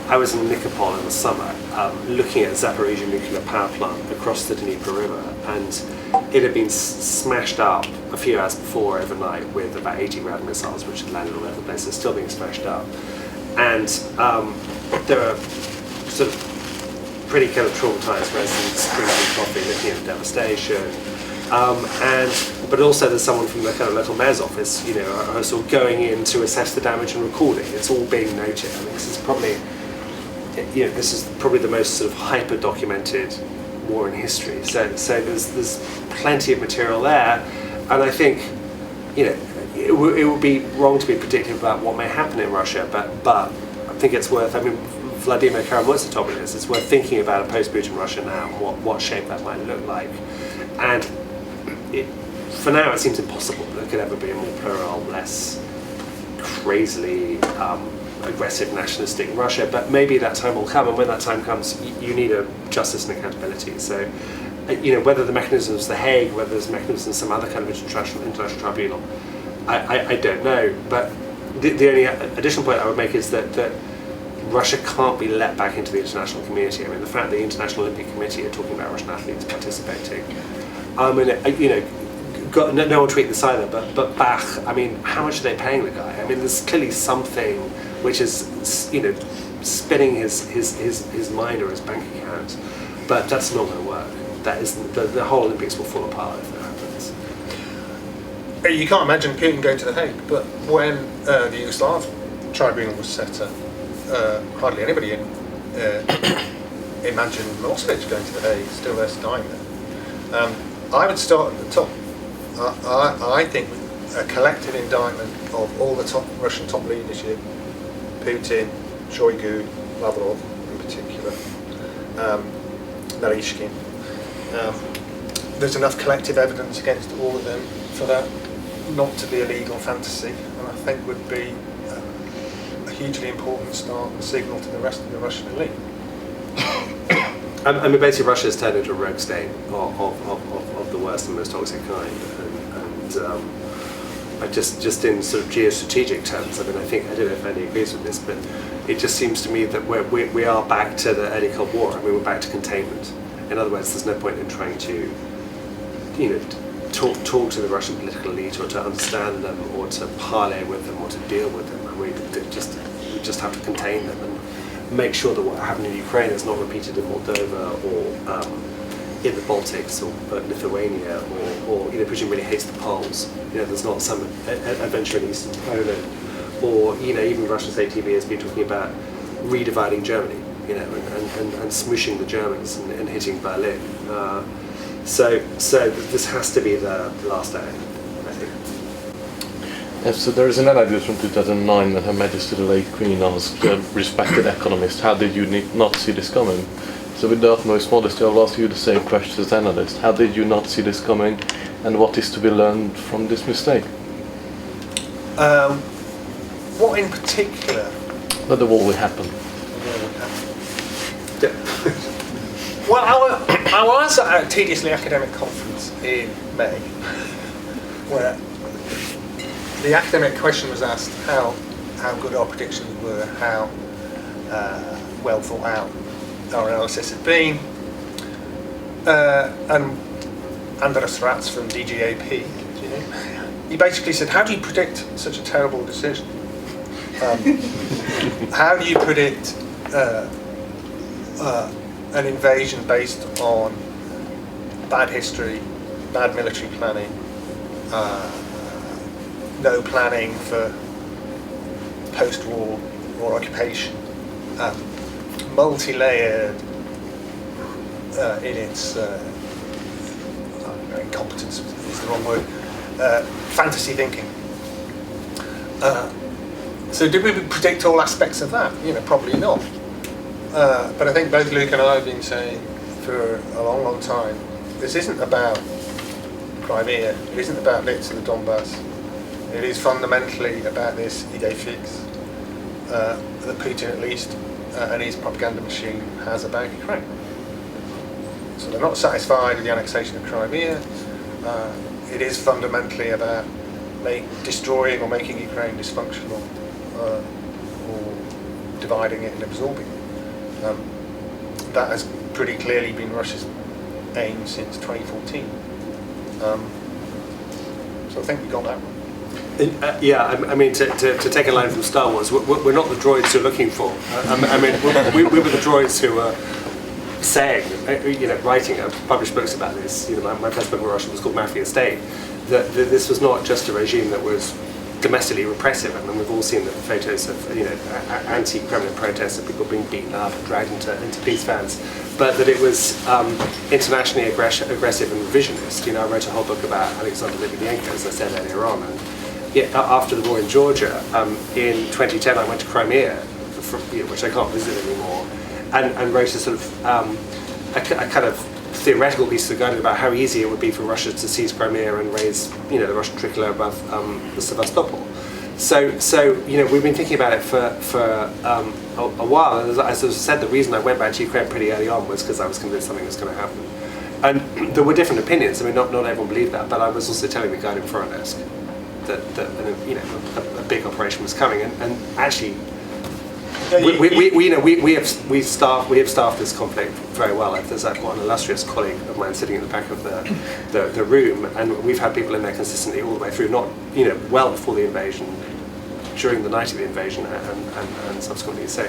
I was in Nikopol in the summer, looking at Zaporizhzhia nuclear power plant across the Dnieper River, and it had been smashed up a few hours before overnight with about 80 Grad missiles, which had landed all over the place. It's still being smashed up. And there are sort of pretty kind of traumatized residents drinking coffee, looking at the devastation. But also there's someone from the kind of local mayor's office, are sort of going in to assess the damage and recording. It's all being noted. I mean, this is probably the most sort of hyper documented war in history. So there's plenty of material there, and I think it would be wrong to be predictive about what may happen in Russia, but I think it's worth. I mean, Vladimir Kara-Murza told me this. It's worth thinking about a post-Putin Russia now, and what shape that might look like. And for now, it seems impossible that there could ever be a more plural, less crazily aggressive nationalistic Russia. But maybe that time will come, and when that time comes, you need a justice and accountability. So, whether the mechanism is The Hague, whether there's mechanism in some other kind of international tribunal, I don't know. But the only additional point I would make is that Russia can't be let back into the international community. I mean, the fact that the International Olympic Committee are talking about Russian athletes participating, I mean, no one tweeted this either, but Bach, I mean, how much are they paying the guy? I mean, there's clearly something which is, spinning his mind or his bank account, but that's not going to work. that isn't the whole Olympics will fall apart if that happens. You can't imagine Putin going to The Hague, but when the Yugoslav tribunal was set up, hardly anybody imagined Milosevic going to The Hague, still less dying there. I would start at the top. I think a collective indictment of all the Russian top leadership, Putin, Shoigu, Lavrov in particular, Narishkin. There's enough collective evidence against all of them for that not to be a legal fantasy, and I think would be a hugely important start and signal to the rest of the Russian elite. I mean, basically, Russia has turned into a rogue state of the worst and most toxic kind, and I just in sort of geostrategic terms. I mean, I don't know if Andy agrees with this, but it just seems to me that we are back to the early Cold War. I mean, we're back to containment. In other words, there's no point in trying to, talk to the Russian political elite or to understand them or to parley with them or to deal with them. And we just have to contain them and make sure that what happened in Ukraine is not repeated in Moldova or in the Baltics or Lithuania or Putin really hates the Poles. There's not some adventure in Eastern Poland, or even Russian state TV has been talking about redividing Germany, and smooshing the Germans and hitting Berlin. So this has to be the last act, I think. Yes, so there is an analysis from 2009 when Her Majesty the late Queen asked a respected economist, how did you not see this coming? So with the utmost modesty, I'll ask you the same question as analyst. How did you not see this coming, and what is to be learned from this mistake? What in particular? That the war will happen. Well, I was at a tediously academic conference in May, where the academic question was asked how good our predictions were, how well thought out our analysis had been, and Andras Rats from DGAP, he basically said, how do you predict such a terrible decision? How do you predict an invasion based on bad history, bad military planning, no planning for post-war or occupation, multi-layered in its incompetence is the wrong word, fantasy thinking. So did we predict all aspects of that? Probably not. But I think both Luke and I have been saying for a long, long time, this isn't about Crimea, it isn't about bits of the Donbass. It is fundamentally about this idée fixe that Putin, at least, and his propaganda machine has about Ukraine. So they're not satisfied with the annexation of Crimea. It is fundamentally about destroying or making Ukraine dysfunctional, or dividing it and absorbing it. That has pretty clearly been Russia's aim since 2014. So I think we got that one. I mean, to take a line from Star Wars, we're not the droids you're looking for. I mean, we were the droids who were saying, writing, I've published books about this. My first book in Russia was called Mafia State. That this was not just a regime that was domestically repressive. I mean, we've all seen the photos of anti-Kremlin protests of people being beaten up and dragged into peace vans, but that it was internationally aggressive and revisionist. I wrote a whole book about Alexander Litvinenko, as I said earlier on, and after the war in Georgia, in 2010 I went to Crimea, which I can't visit anymore, and wrote a sort of a kind of theoretical piece of guidance about how easy it would be for Russia to seize Crimea and raise, the Russian tricolor above the Sevastopol. So we've been thinking about it for a while, and as I said, the reason I went back to Ukraine pretty early on was because I was convinced something was going to happen. And there were different opinions. I mean, not everyone believed that, but I was also telling the guy in front desk that a big operation was coming, and actually. We have staffed this conflict very well. There's an illustrious colleague of mine sitting in the back of the room, and we've had people in there consistently all the way through. Not well before the invasion, during the night of the invasion, and subsequently. So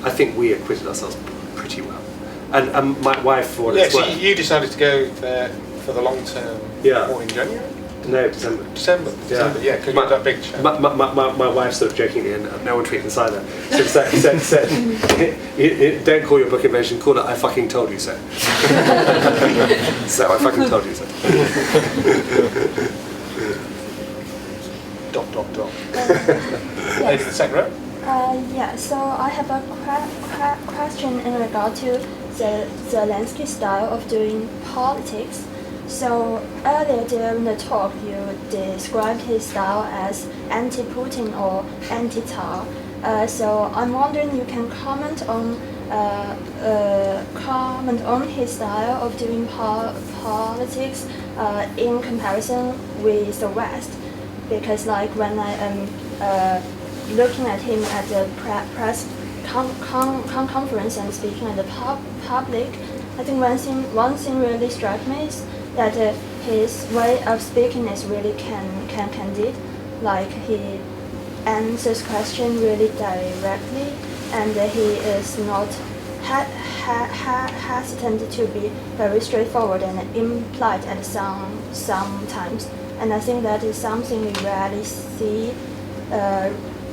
I think we acquitted ourselves pretty well. And my wife, for what Yeah, it's so worth. you decided to go there for the long term. Yeah. Or in January? No, December. December, yeah, because you had that big chat. My wife sort of jokingly, and no one tweeted this either, said don't call your book invention, call it I fucking told you so. So I fucking told you so. Dot. Yes. The second row? Yeah, so I have a question in regard to Zelensky's style of doing politics. So earlier during the talk, you described his style as anti-Putin or anti-Tsar. So I'm wondering you can comment on his style of doing politics in comparison with the West, because like when I am looking at him at the press conference and speaking at the public, I think one thing really struck me is that his way of speaking is really candid. Like he answers questions really directly, and he is not hesitant to be very straightforward and implied at sometimes. And I think that is something we rarely see,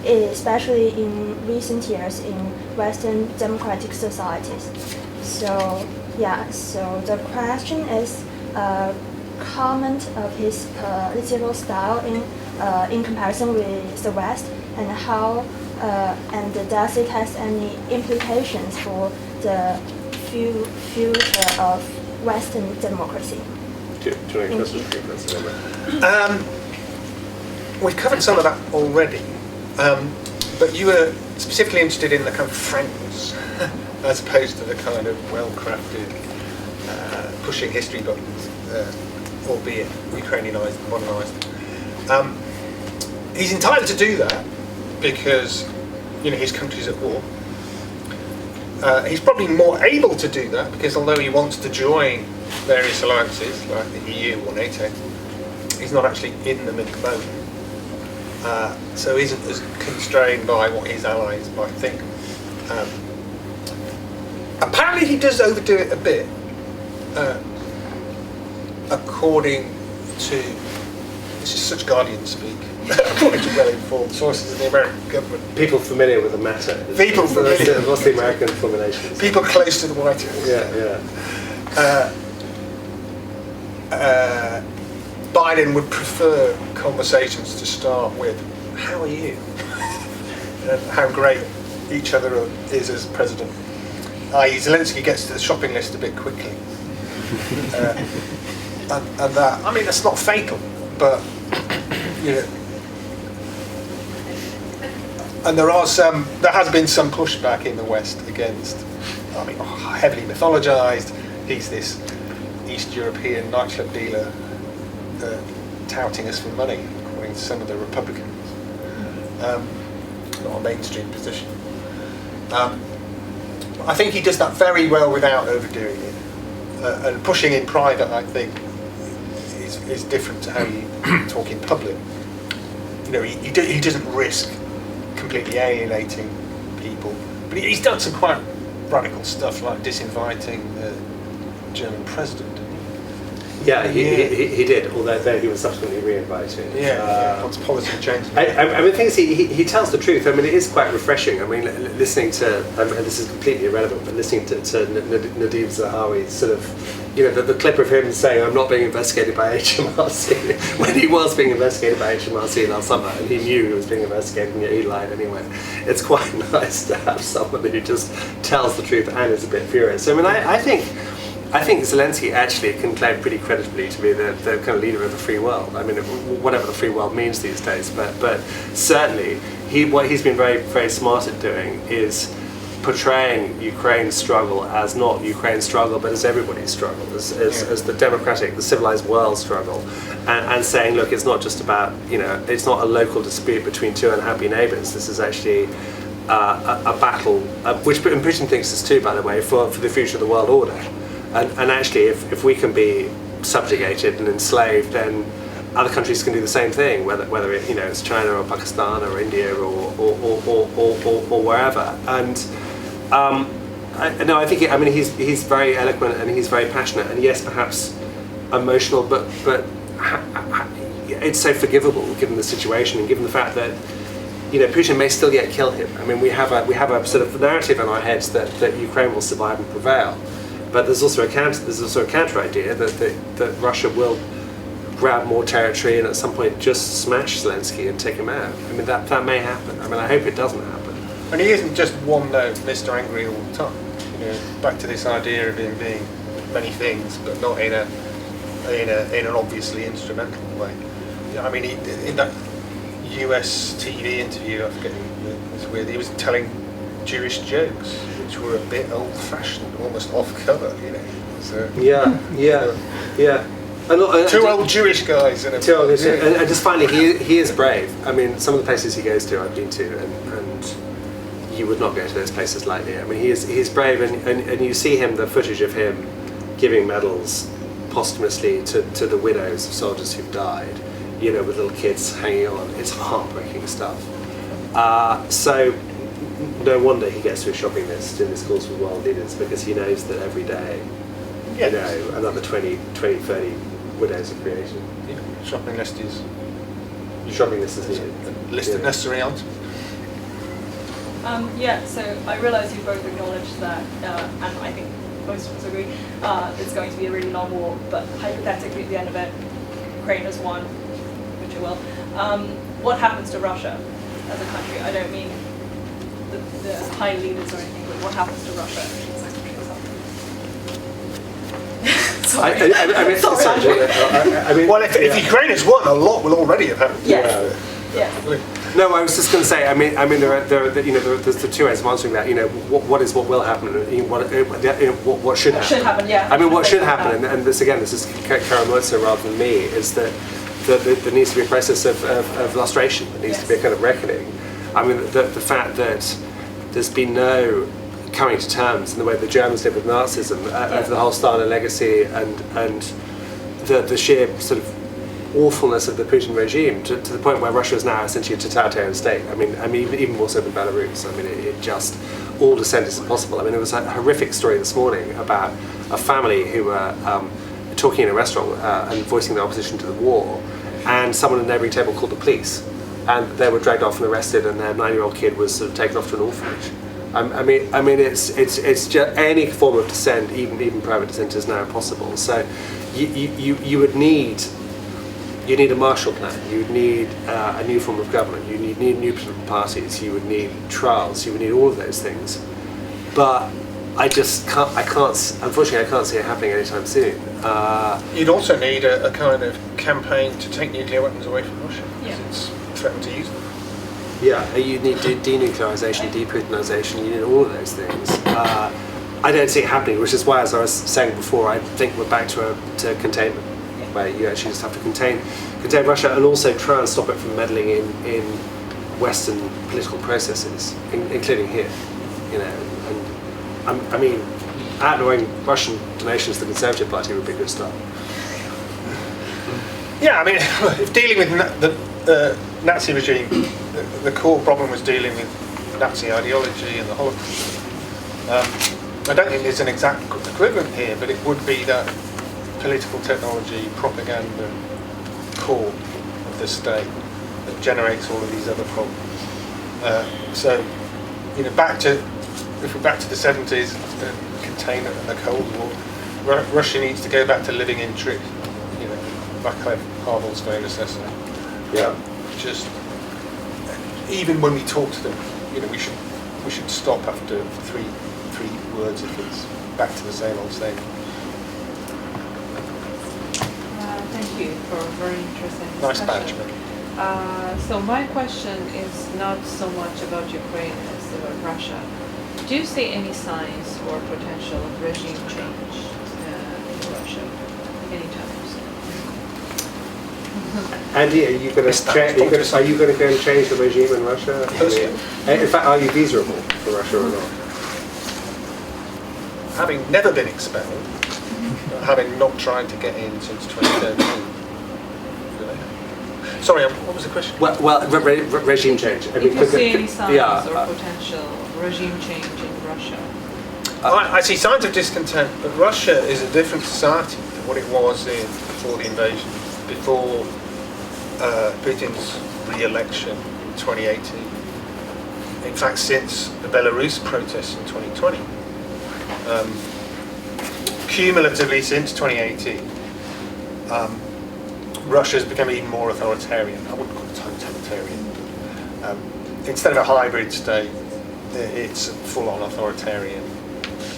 especially in recent years in Western democratic societies. So yeah, so the question is a comment of his political style in comparison with the West, and how and does it has any implications for the future of Western democracy? Do you want to We've covered some of that already, but you were specifically interested in the kind of frankness as opposed to the kind of well-crafted pushing history buttons, albeit Ukrainianized and modernized. He's entitled to do that because his country's at war. He's probably more able to do that because although he wants to join various alliances like the EU or NATO, he's not actually in them at the moment. So he isn't as constrained by what his allies might think. Apparently he does overdo it a bit, according to, this is such Guardian speak, according to well-informed sources in the American government. People familiar with the matter. People familiar. What's the American formulation? People close to the White House. Yeah. Biden would prefer conversations to start with, how are you? And how great each other is as president. I.e. Zelensky gets to the shopping list a bit quickly. And that, I mean, that's not fatal, but, and there has been some pushback in the West against, heavily mythologized, he's this East European nightclub dealer touting us for money, according to some of the Republicans. Not a mainstream position. I think he does that very well without overdoing it. And pushing in private, I think, is different to how you talk in public. He doesn't risk completely alienating people. But he's done some quite radical stuff, like disinviting the German president. Yeah, he did, although he was subsequently re-invited. Once policy changed. I mean, the thing is, he tells the truth. I mean, it is quite refreshing. I mean, listening to, and this is completely irrelevant, but listening to Nadeem Zahawi sort of, the clip of him saying, I'm not being investigated by HMRC, when he was being investigated by HMRC last summer, and he knew he was being investigated, and yet he lied anyway. It's quite nice to have someone who just tells the truth and is a bit furious. I mean, I think Zelensky actually can claim pretty credibly to be the kind of leader of the free world. I mean, whatever the free world means these days, but certainly what he's been very, very smart at doing is portraying Ukraine's struggle as not Ukraine's struggle, but as everybody's struggle, as the democratic, the civilized world struggle, and saying, look, it's not just about, it's not a local dispute between two unhappy neighbours. This is actually a battle, which Putin thinks is too, by the way, for the future of the world order. And actually, if we can be subjugated and enslaved, then other countries can do the same thing, whether it's China or Pakistan or India or wherever. And No, I think he's very eloquent and he's very passionate, and yes, perhaps emotional, but it's so forgivable given the situation and given the fact that Putin may still yet kill him. I mean, we have a sort of narrative in our heads that Ukraine will survive and prevail, but there's also a counter idea that Russia will grab more territory and at some point just smash Zelensky and take him out. I mean, that may happen. I mean, I hope it doesn't happen. And he isn't just one note, Mr. Angry all the time. Back to this idea of him being many things, but not in an obviously instrumental way. I mean, in that US TV interview, I forget who it was with, he was telling Jewish jokes, which were a bit old-fashioned, almost off-color. So, Yeah. two old Jewish guys in a. And just finally, he is brave. I mean, some of the places he goes to, I've been to, and you would not go to those places lightly. I mean, he's brave, and you see the footage of him giving medals posthumously to the widows of soldiers who've died, with little kids hanging on. It's heartbreaking stuff. So no wonder he gets to a shopping list in his calls with world leaders, because he knows that every day, another 20, 30 widows are created. Shopping list is. Shopping list is needed. List of necessary items. So I realise you both acknowledge that, and I think most of us agree, it's going to be a really long war, but hypothetically at the end of it, Ukraine has won, which it will. What happens to Russia as a country? I don't mean the high leaders or anything, but what happens to Russia? Sorry. Well, if Ukraine has won, a lot will already have happened. Yes. No, I was just going to say. I mean, there's the two ways of answering that. What will happen, and what should happen. Should happen, yeah. I mean, what should happen, and this is Karen Motzer rather than me, is that there needs to be a process of lustration. There needs to be a kind of reckoning. I mean, the fact that there's been no coming to terms in the way the Germans did with Nazism over the whole Stalin legacy and the sheer sort of awfulness of the Putin regime to the point where Russia is now essentially a totalitarian state. I mean even more so than Belarus. I mean it just all descent is impossible. I mean, there was a horrific story this morning about a family who were talking in a restaurant and voicing their opposition to the war, and someone at the neighbouring table called the police, and they were dragged off and arrested, and their 9-year-old kid was sort of taken off to an orphanage. I mean, it's just any form of dissent, even private dissent, is now impossible. So, you would need a Marshall Plan. You would need a new form of government. You need new political parties. You would need trials. You would need all of those things. But I can't. Unfortunately, I can't see it happening anytime soon. You'd also need a kind of campaign to take nuclear weapons away from Russia, because it's threatened to use them. Yeah, you need denuclearization, deputinization, you need all of those things. I don't see it happening, which is why, as I was saying before, I think we're back to containment, where you actually just have to contain Russia and also try and stop it from meddling in Western political processes, including here. And I mean, outlawing Russian donations to the Conservative Party would be a good start. Yeah, I mean, if dealing with the Nazi regime, the core problem was dealing with Nazi ideology and the Holocaust. I don't think there's an exact equivalent here, but it would be that political technology, propaganda core of the state that generates all of these other problems. So, if we're back to the 70s, the containment and the Cold War, Russia needs to go back to living in truth. Václav Havel's famous essay. Yeah. Just even when we talk to them, we should stop after three words if it's back to the same old same. Thank you for a very interesting discussion. Nice badge. So my question is not so much about Ukraine as about Russia. Do you see any signs or potential of regime change in Russia anytime soon? Andy, are you going to go and change the regime in Russia? In fact, are you visaable for Russia or not? Having never been expelled, having not tried to get in since 2013. Sorry, what was the question? Well, regime change. I mean, if you see any signs or potential regime change in Russia? I see signs of discontent, but Russia is a different society than what it was before the invasion, before Putin's re-election in 2018. In fact, since the Belarus protests in 2020. Cumulatively since 2018, Russia's become even more authoritarian. I wouldn't call it totalitarian. Instead of a hybrid state, it's full-on authoritarian.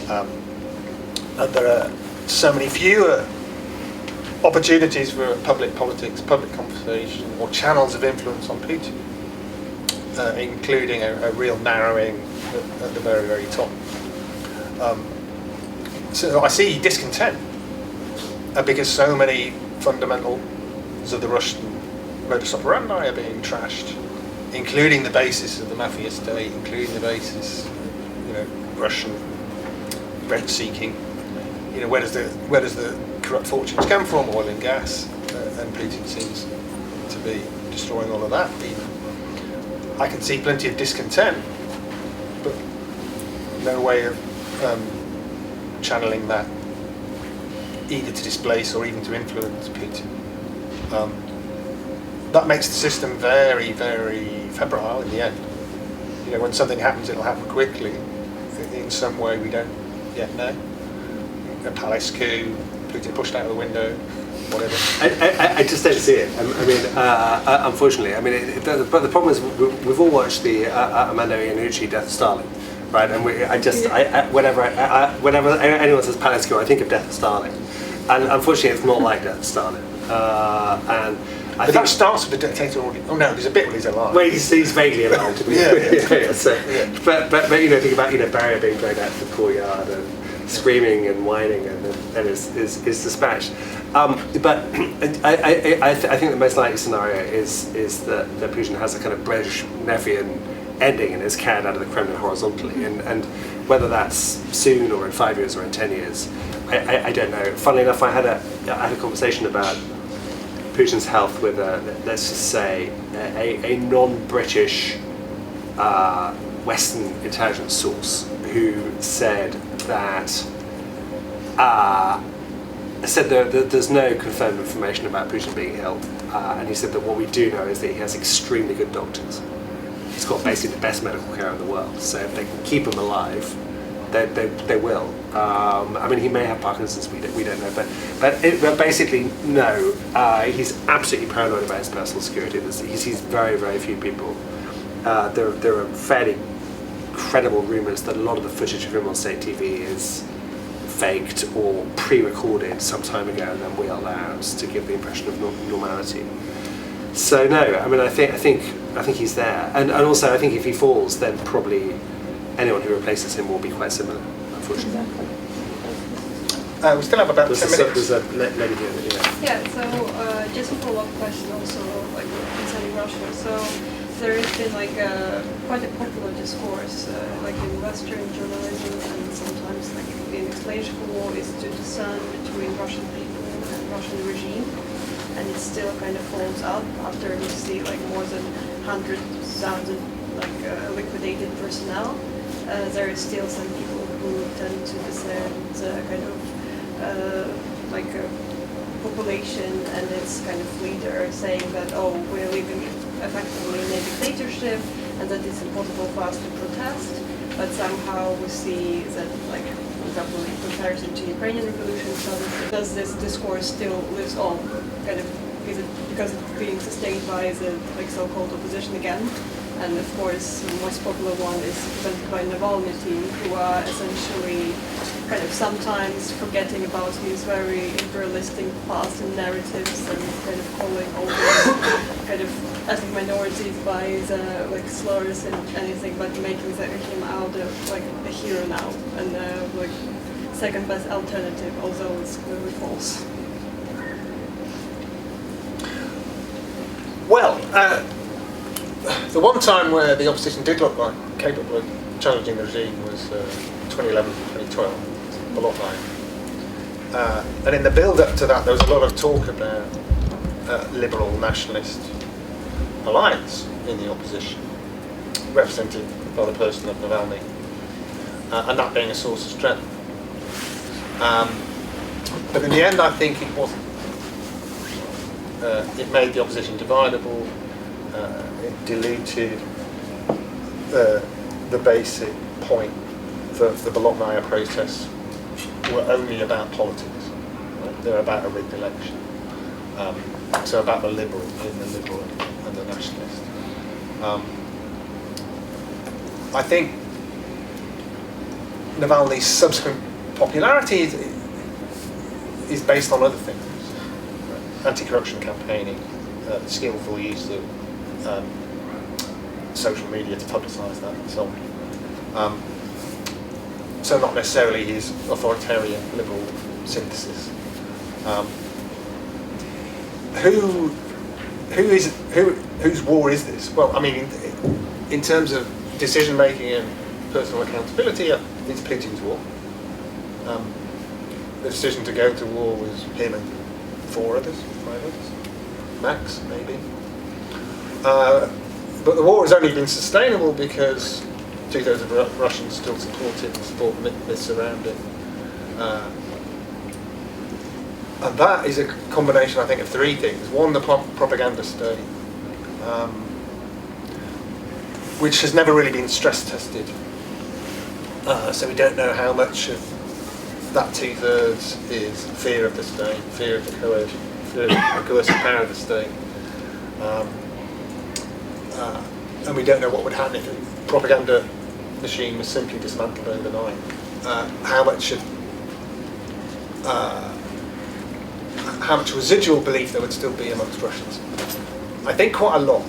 And there are so many fewer opportunities for public politics, public conversation, or channels of influence on Putin, including a real narrowing at the very, very top. So I see discontent because so many fundamentals of the Russian modus operandi are being trashed, including the basis of the mafia state, including the basis, Russian rent-seeking. Where does the corrupt fortunes come from? Oil and gas, and Putin seems to be destroying all of that. I can see plenty of discontent, but no way of channeling that either to displace or even to influence Putin. That makes the system very, very febrile in the end. When something happens, it'll happen quickly in some way we don't yet know. A palace coup, Putin pushed out of the window, whatever. I just don't see it. Unfortunately, but the problem is we've all watched the Armando Iannucci Death of Stalin, right? And whenever anyone says palace coup, I think of Death of Stalin, and unfortunately, it's not like Death of Stalin. But that starts with the dictator already. Oh no, there's a bit where he's alive. Well, he's vaguely alive to be. But think about Barrier being dragged out to the courtyard and screaming and whining and is dispatched. But I think the most likely scenario is that Putin has a kind of Brezhnevian ending and is carried out of the Kremlin horizontally, and whether that's soon or in 5 years or in 10 years, I don't know. Funnily enough, I had a conversation about Putin's health with let's just say a non-British Western intelligence source who said that there's no confirmed information about Putin being ill, and he said that what we do know is that he has extremely good doctors. He's got basically the best medical care in the world, so if they can keep him alive, they will. He may have Parkinson's, we don't know, but basically no. He's absolutely paranoid about his personal security. He sees very, very few people. There are fairly credible rumours that a lot of the footage of him on state TV is faked or pre-recorded some time ago and then wheeled out to give the impression of normality. So no, I think he's there, and also I think if he falls, then probably anyone who replaces him will be quite similar, unfortunately. We still have about 10 minutes. There's a lady here. Yeah, so just a follow-up question also, concerning Russia. So there has been quite a popular discourse, in Western journalism and sometimes in explanation for war, is to discern between Russian people and Russian regime, and it still kind of falls out after you see more than 100,000 liquidated personnel. There is still some people who tend to discern a population and its kind of leader saying that, we're living effectively in a dictatorship and that it's impossible for us to protest, but somehow we see that, for example, in comparison to Ukrainian revolution, so does this discourse still lives on? Is it because it's being sustained by the so-called opposition again? And of course, the most popular one is presented by Navalny team, who are essentially sometimes forgetting about his very imperialistic past and narratives and calling all these ethnic minorities by the slurs and anything, but making him out of a hero now and second best alternative, although it's clearly false. Well, the one time where the opposition did look like capable of challenging the regime was 2011, 2012, a lot like. And in the build-up to that, there was a lot of talk about liberal nationalist alliance in the opposition, represented by the person of Navalny. and that being a source of strength. But in the end, I think it wasn't. It made the opposition dividable. It diluted the basic point that the Bolotnaya protests were only about politics. Right? They're about a rigged election. So about the liberal and the nationalist. I think Navalny's subsequent popularity is based on other things. Anti-corruption campaigning, skillful use of social media to publicise that and so on. So not necessarily his authoritarian liberal synthesis. Whose war is this? Well, I mean, in terms of decision making and personal accountability, it's Putin's war. The decision to go to war was him and 5 others, max maybe. But the war has only been sustainable because 2/3 of Russians still support it and support myths around it. And that is a combination, I think, of 3 things. One, the propaganda state, which has never really been stress tested. So we don't know how much of that 2/3 is fear of the state, fear of the coercive power of the state. And we don't know what would happen if the propaganda machine was simply dismantled overnight. How much residual belief there would still be amongst Russians. I think quite a lot.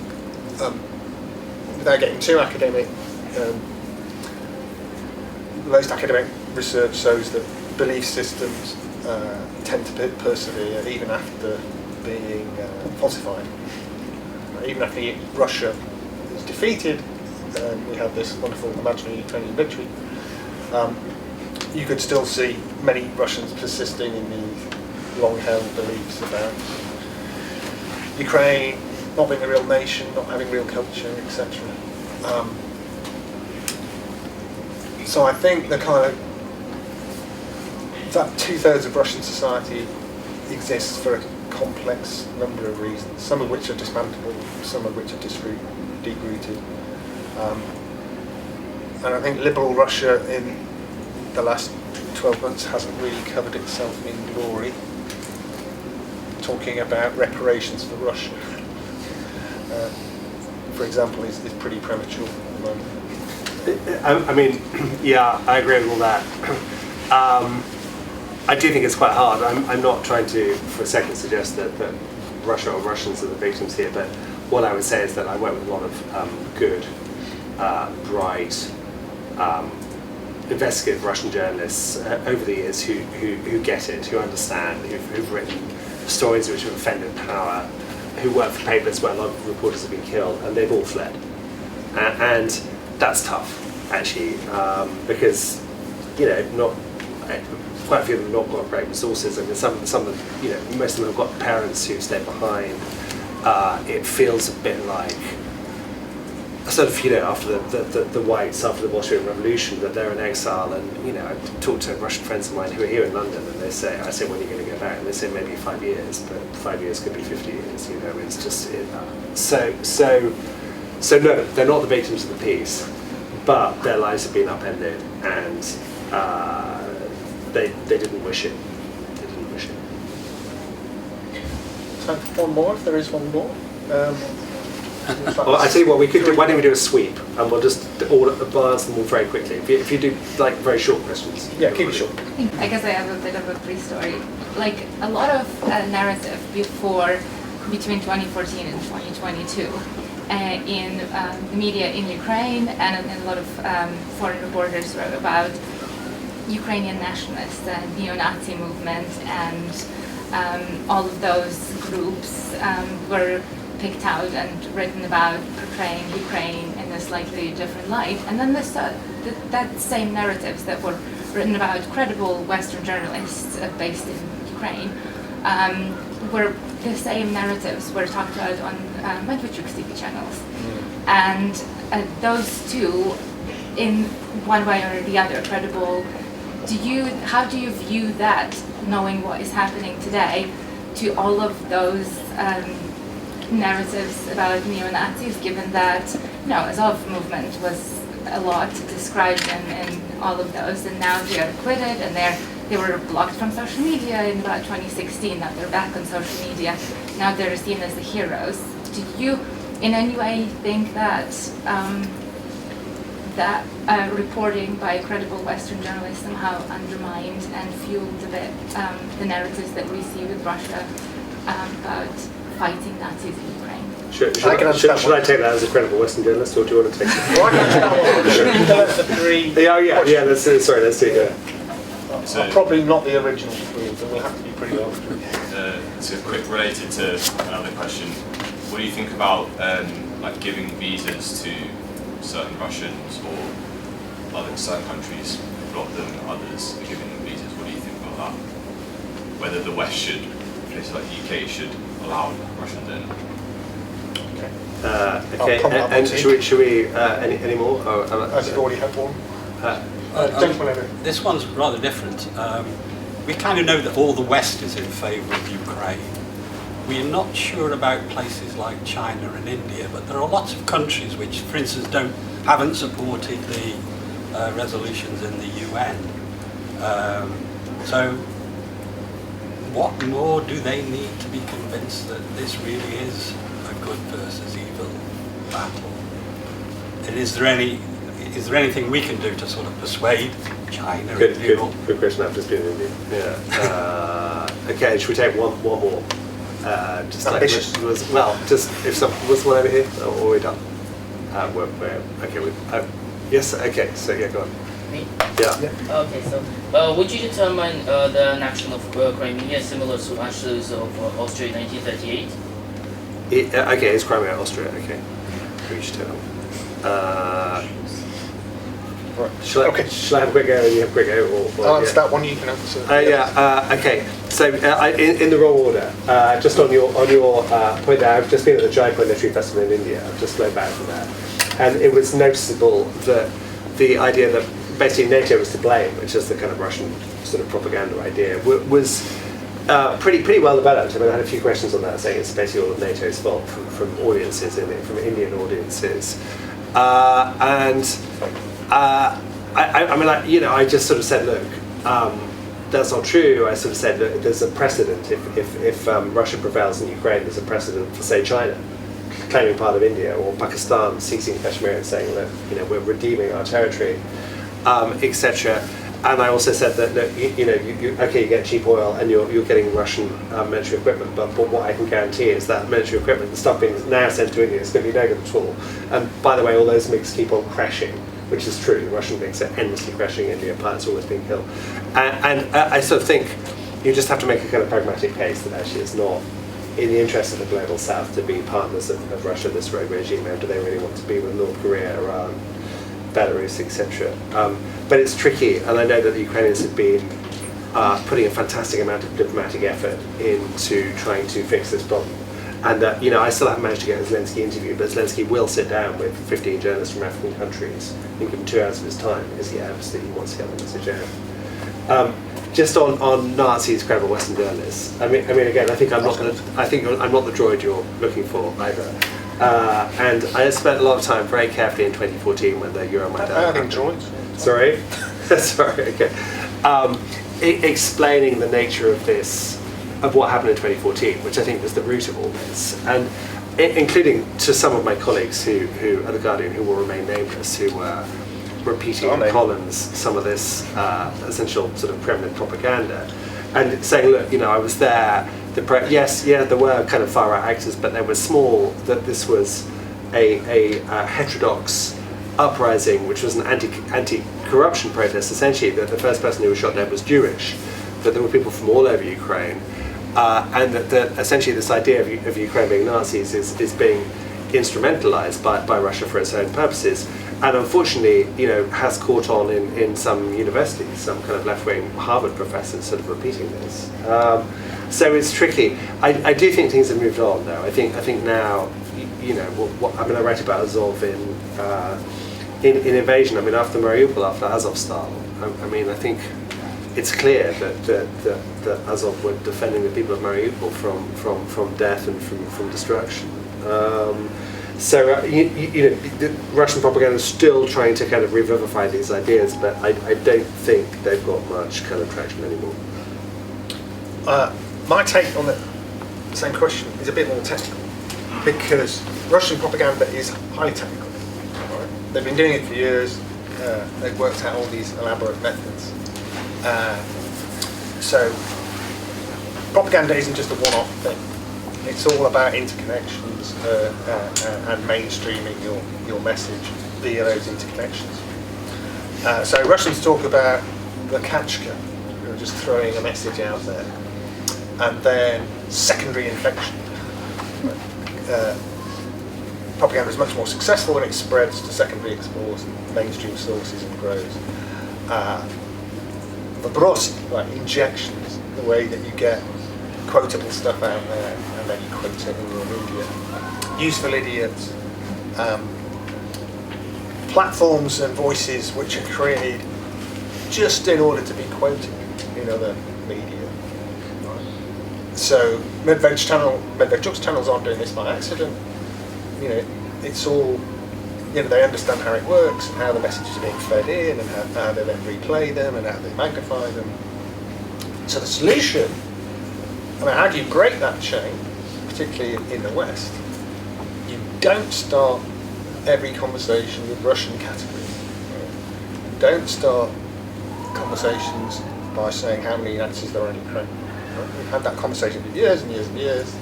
Without getting too academic, most academic research shows that belief systems tend to persevere even after being falsified. Even after Russia is defeated, we have this wonderful imaginary Ukrainian victory, you could still see many Russians persisting in these long-held beliefs about Ukraine not being a real nation, not having real culture, etc. So I think that 2/3 of Russian society exists for a complex number of reasons, some of which are dismantleable, some of which are deep-rooted. And I think liberal Russia in the last 12 months hasn't really covered itself in glory, talking about reparations for Russia, for example, is pretty premature at the moment. I mean, yeah, I agree with all that. I do think it's quite hard. I'm not trying to, for a second, suggest that Russia or Russians are the victims here, but what I would say is that I work with a lot of good, bright, investigative Russian journalists over the years who get it, who understand, who've written stories which have offended power, who work for papers where a lot of reporters have been killed, and they've all fled. And that's tough, actually, because, quite a few of them have not got great resources. I mean, some of them, most of them have got parents who stay behind. It feels a bit like sort of, after the whites, after the Bolshevik Revolution, that they're in exile. And I talked to Russian friends of mine who are here in London, and I say, when are you going to go back? And they say maybe 5 years, but 5 years could be 50 years. It's just so no, they're not the victims of the peace, but their lives have been upended, and they didn't wish it. They didn't wish it. Time for one more, if there is one more. Well, I tell you what, we could do. Why don't we do a sweep, and we'll just all answer them all very quickly. If you do like very short questions. Yeah, keep it short. I guess I have a bit of a brief story. Like a lot of narrative between 2014 and 2022 in the media in Ukraine, and a lot of foreign reporters wrote about Ukrainian nationalists and neo-Nazi movement, and all of those groups were picked out and written about, portraying Ukraine in a slightly different light. And then that same narratives that were written about credible Western journalists based in Ukraine were the same narratives were talked about on Medvedchuk's TV channels. And those two in one way or the other credible. How do you view that, knowing what is happening today, to all of those narratives about neo-Nazis, given that Azov movement was a lot described in all of those, and now they are acquitted and they were blocked from social media in about 2016. Now they're back on social media. Now they're seen as the heroes. Do you, in any way, think that reporting by credible Western journalists somehow undermined and fueled a bit the narratives that we see with Russia about fighting Nazis in Ukraine? Should I can understand I take that as a credible Western journalist, or do you want to take it? Well, I can understand what the three. Yeah. Let's do it. So- Probably not the original three, but we'll have to be pretty honest. So quick, related to another question, what do you think about like giving visas to certain Russians or other certain countries, block them, others are giving them visas? What do you think about that? Whether the West should, places like the UK, should allow Russians in? Okay, and should we any more? As you've already had one. Gentleman over. This one's rather different. We kind of know that all the West is in favour of Ukraine. We are not sure about places like China and India, but there are lots of countries which, for instance, haven't supported the resolutions in the UN. So, what more do they need to be convinced that this really is a good versus evil battle? And is there anything we can do to sort of persuade China? Good question. I've just been in India. Yeah. Okay. Should we take one more? Just ambitious. Just if some was one over here, or are we done? Yes. Okay. So yeah, go on. Me? Yeah. Okay, so would you determine the annexion of Crimea similar to Anschluss of Austria in 1938? Okay, it's Crimea, Austria. Okay. Reached it. Right. Shall I have a quick go and you have a quick go? I'll answer that one, you can answer. Okay. So in the wrong order. Just on your point there, I've just been at the Jaipur Literary Festival in India. I've just flown back from there, and it was noticeable that the idea that basically NATO was to blame, which is the kind of Russian sort of propaganda idea, was pretty well developed. I mean, I had a few questions on that, saying it's basically all of NATO's fault from audiences from Indian audiences, I just sort of said, look, that's not true. I sort of said, look, there's a precedent. If Russia prevails in Ukraine, there's a precedent for, say, China claiming part of India, or Pakistan seizing Kashmir and saying, look, we're redeeming our territory, etc. And I also said that, look, you get cheap oil and you're getting Russian military equipment, but what I can guarantee is that military equipment, the stuff being now sent to India, is going to be no good at all. And by the way, all those MiGs keep on crashing, which is true. The Russian MiGs are endlessly crashing India, pilots are always being killed. And I sort of think you just have to make a kind of pragmatic case that actually it's not in the interest of the global south to be partners of Russia, this rogue regime. Do they really want to be with North Korea, Iran, Belarus, etc.? But it's tricky, and I know that the Ukrainians have been putting a fantastic amount of diplomatic effort into trying to fix this problem. And I still haven't managed to get a Zelensky interview, but Zelensky will sit down with 15 journalists from African countries and give them 2 hours of his time because he absolutely wants to get the message out. Just on Nazis, credible Western journalists. I mean, again, I think I'm not the droid you're looking for either. And I spent a lot of time very carefully in 2014 when the Euromaidan. I think droids. Sorry, sorry. Okay. Explaining the nature of this, of what happened in 2014, which I think was the root of all this, and including to some of my colleagues who at the Guardian who will remain nameless, who were repeating in columns some of this essential sort of Kremlin propaganda, and saying, look, I was there. There were kind of far right actors, but they were small. That this was a heterodox uprising, which was an anti-corruption protest. Essentially, that the first person who was shot dead was Jewish. That there were people from all over Ukraine, and that essentially this idea of Ukraine being Nazis is being instrumentalized by Russia for its own purposes. And unfortunately, has caught on in some universities, some kind of left-wing Harvard professors sort of repeating this. So it's tricky. I do think things have moved on, though. I think now, I write about Azov in invasion. I mean, after Mariupol, after Azovstal, I mean, I think it's clear that Azov were defending the people of Mariupol from death and from destruction. So you know, the Russian propaganda is still trying to kind of revivify these ideas, but I don't think they've got much kind of traction anymore. My take on the same question is a bit more technical, because Russian propaganda is highly technical. Right? They've been doing it for years. They've worked out all these elaborate methods. So propaganda isn't just a one-off thing. It's all about interconnections and mainstreaming your message via those interconnections. So Russians talk about the kachka, just throwing a message out there, and then secondary infection. Propaganda is much more successful when it spreads to secondary exports, mainstream sources, and grows. Vibrosi, like injections, the way that you get quotable stuff out there and then you quote it in your media. Useful idiots, platforms and voices which are created just in order to be quoted in other media. Right? So Medvedchuk's channels aren't doing this by accident. You know, it's all, you know, they understand how it works and how the messages are being fed in and how they then replay them and how they magnify them. So the solution, I mean, how do you break that chain, particularly in the West? You don't start every conversation with Russian categories. Right? Don't start conversations by saying how many Nazis there are in Ukraine. Right? We've had that conversation for years and years and years.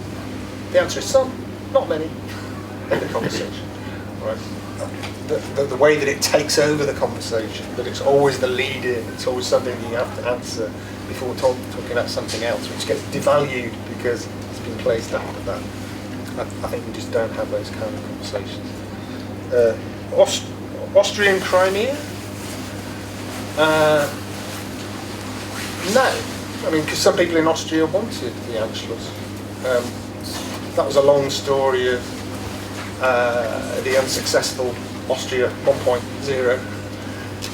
The answer is some, not many. End of conversation. Right? The way that it takes over the conversation, that it's always the lead-in, it's always something you have to answer before talking about something else, which gets devalued because it's been placed after that. I think we just don't have those kind of conversations. Austrian Crimea? No. I mean, because some people in Austria wanted the Anschluss. That was a long story of the unsuccessful Austria 1.0,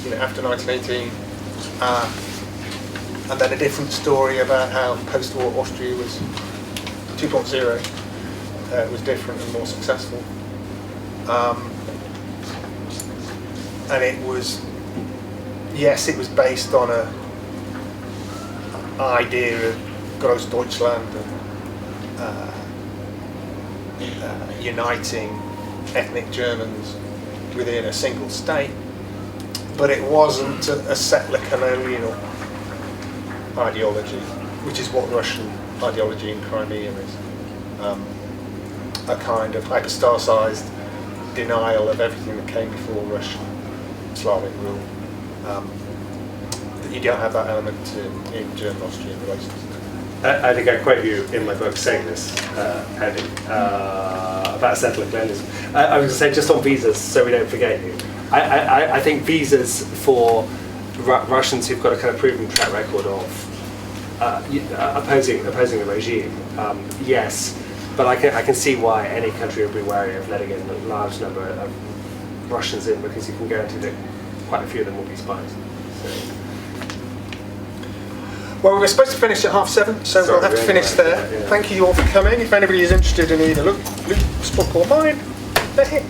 you know, after 1918, and then a different story about how post-war Austria was 2.0, was different and more successful, and it was, yes, it was based on a idea of Großdeutschland and uniting ethnic Germans within a single state, but it wasn't a settler colonial ideology, which is what Russian ideology in Crimea is. A kind of hyper-Star-sized denial of everything that came before Russian Slavic rule. That you don't have that element in German-Austrian relations. I think I quote you in my book saying this, Andy, about settler colonialism. I was going to say, just on visas, so we don't forget you. I think visas for Russians who've got a kind of proven track record of opposing the regime, yes, but I can see why any country would be wary of letting in a large number of Russians in, because you can guarantee that quite a few of them will be spies. So. Well, we were supposed to finish at 7:30, so we'll have to finish there. Thank you all for coming. If anybody is interested in either Luke's book or mine, let it.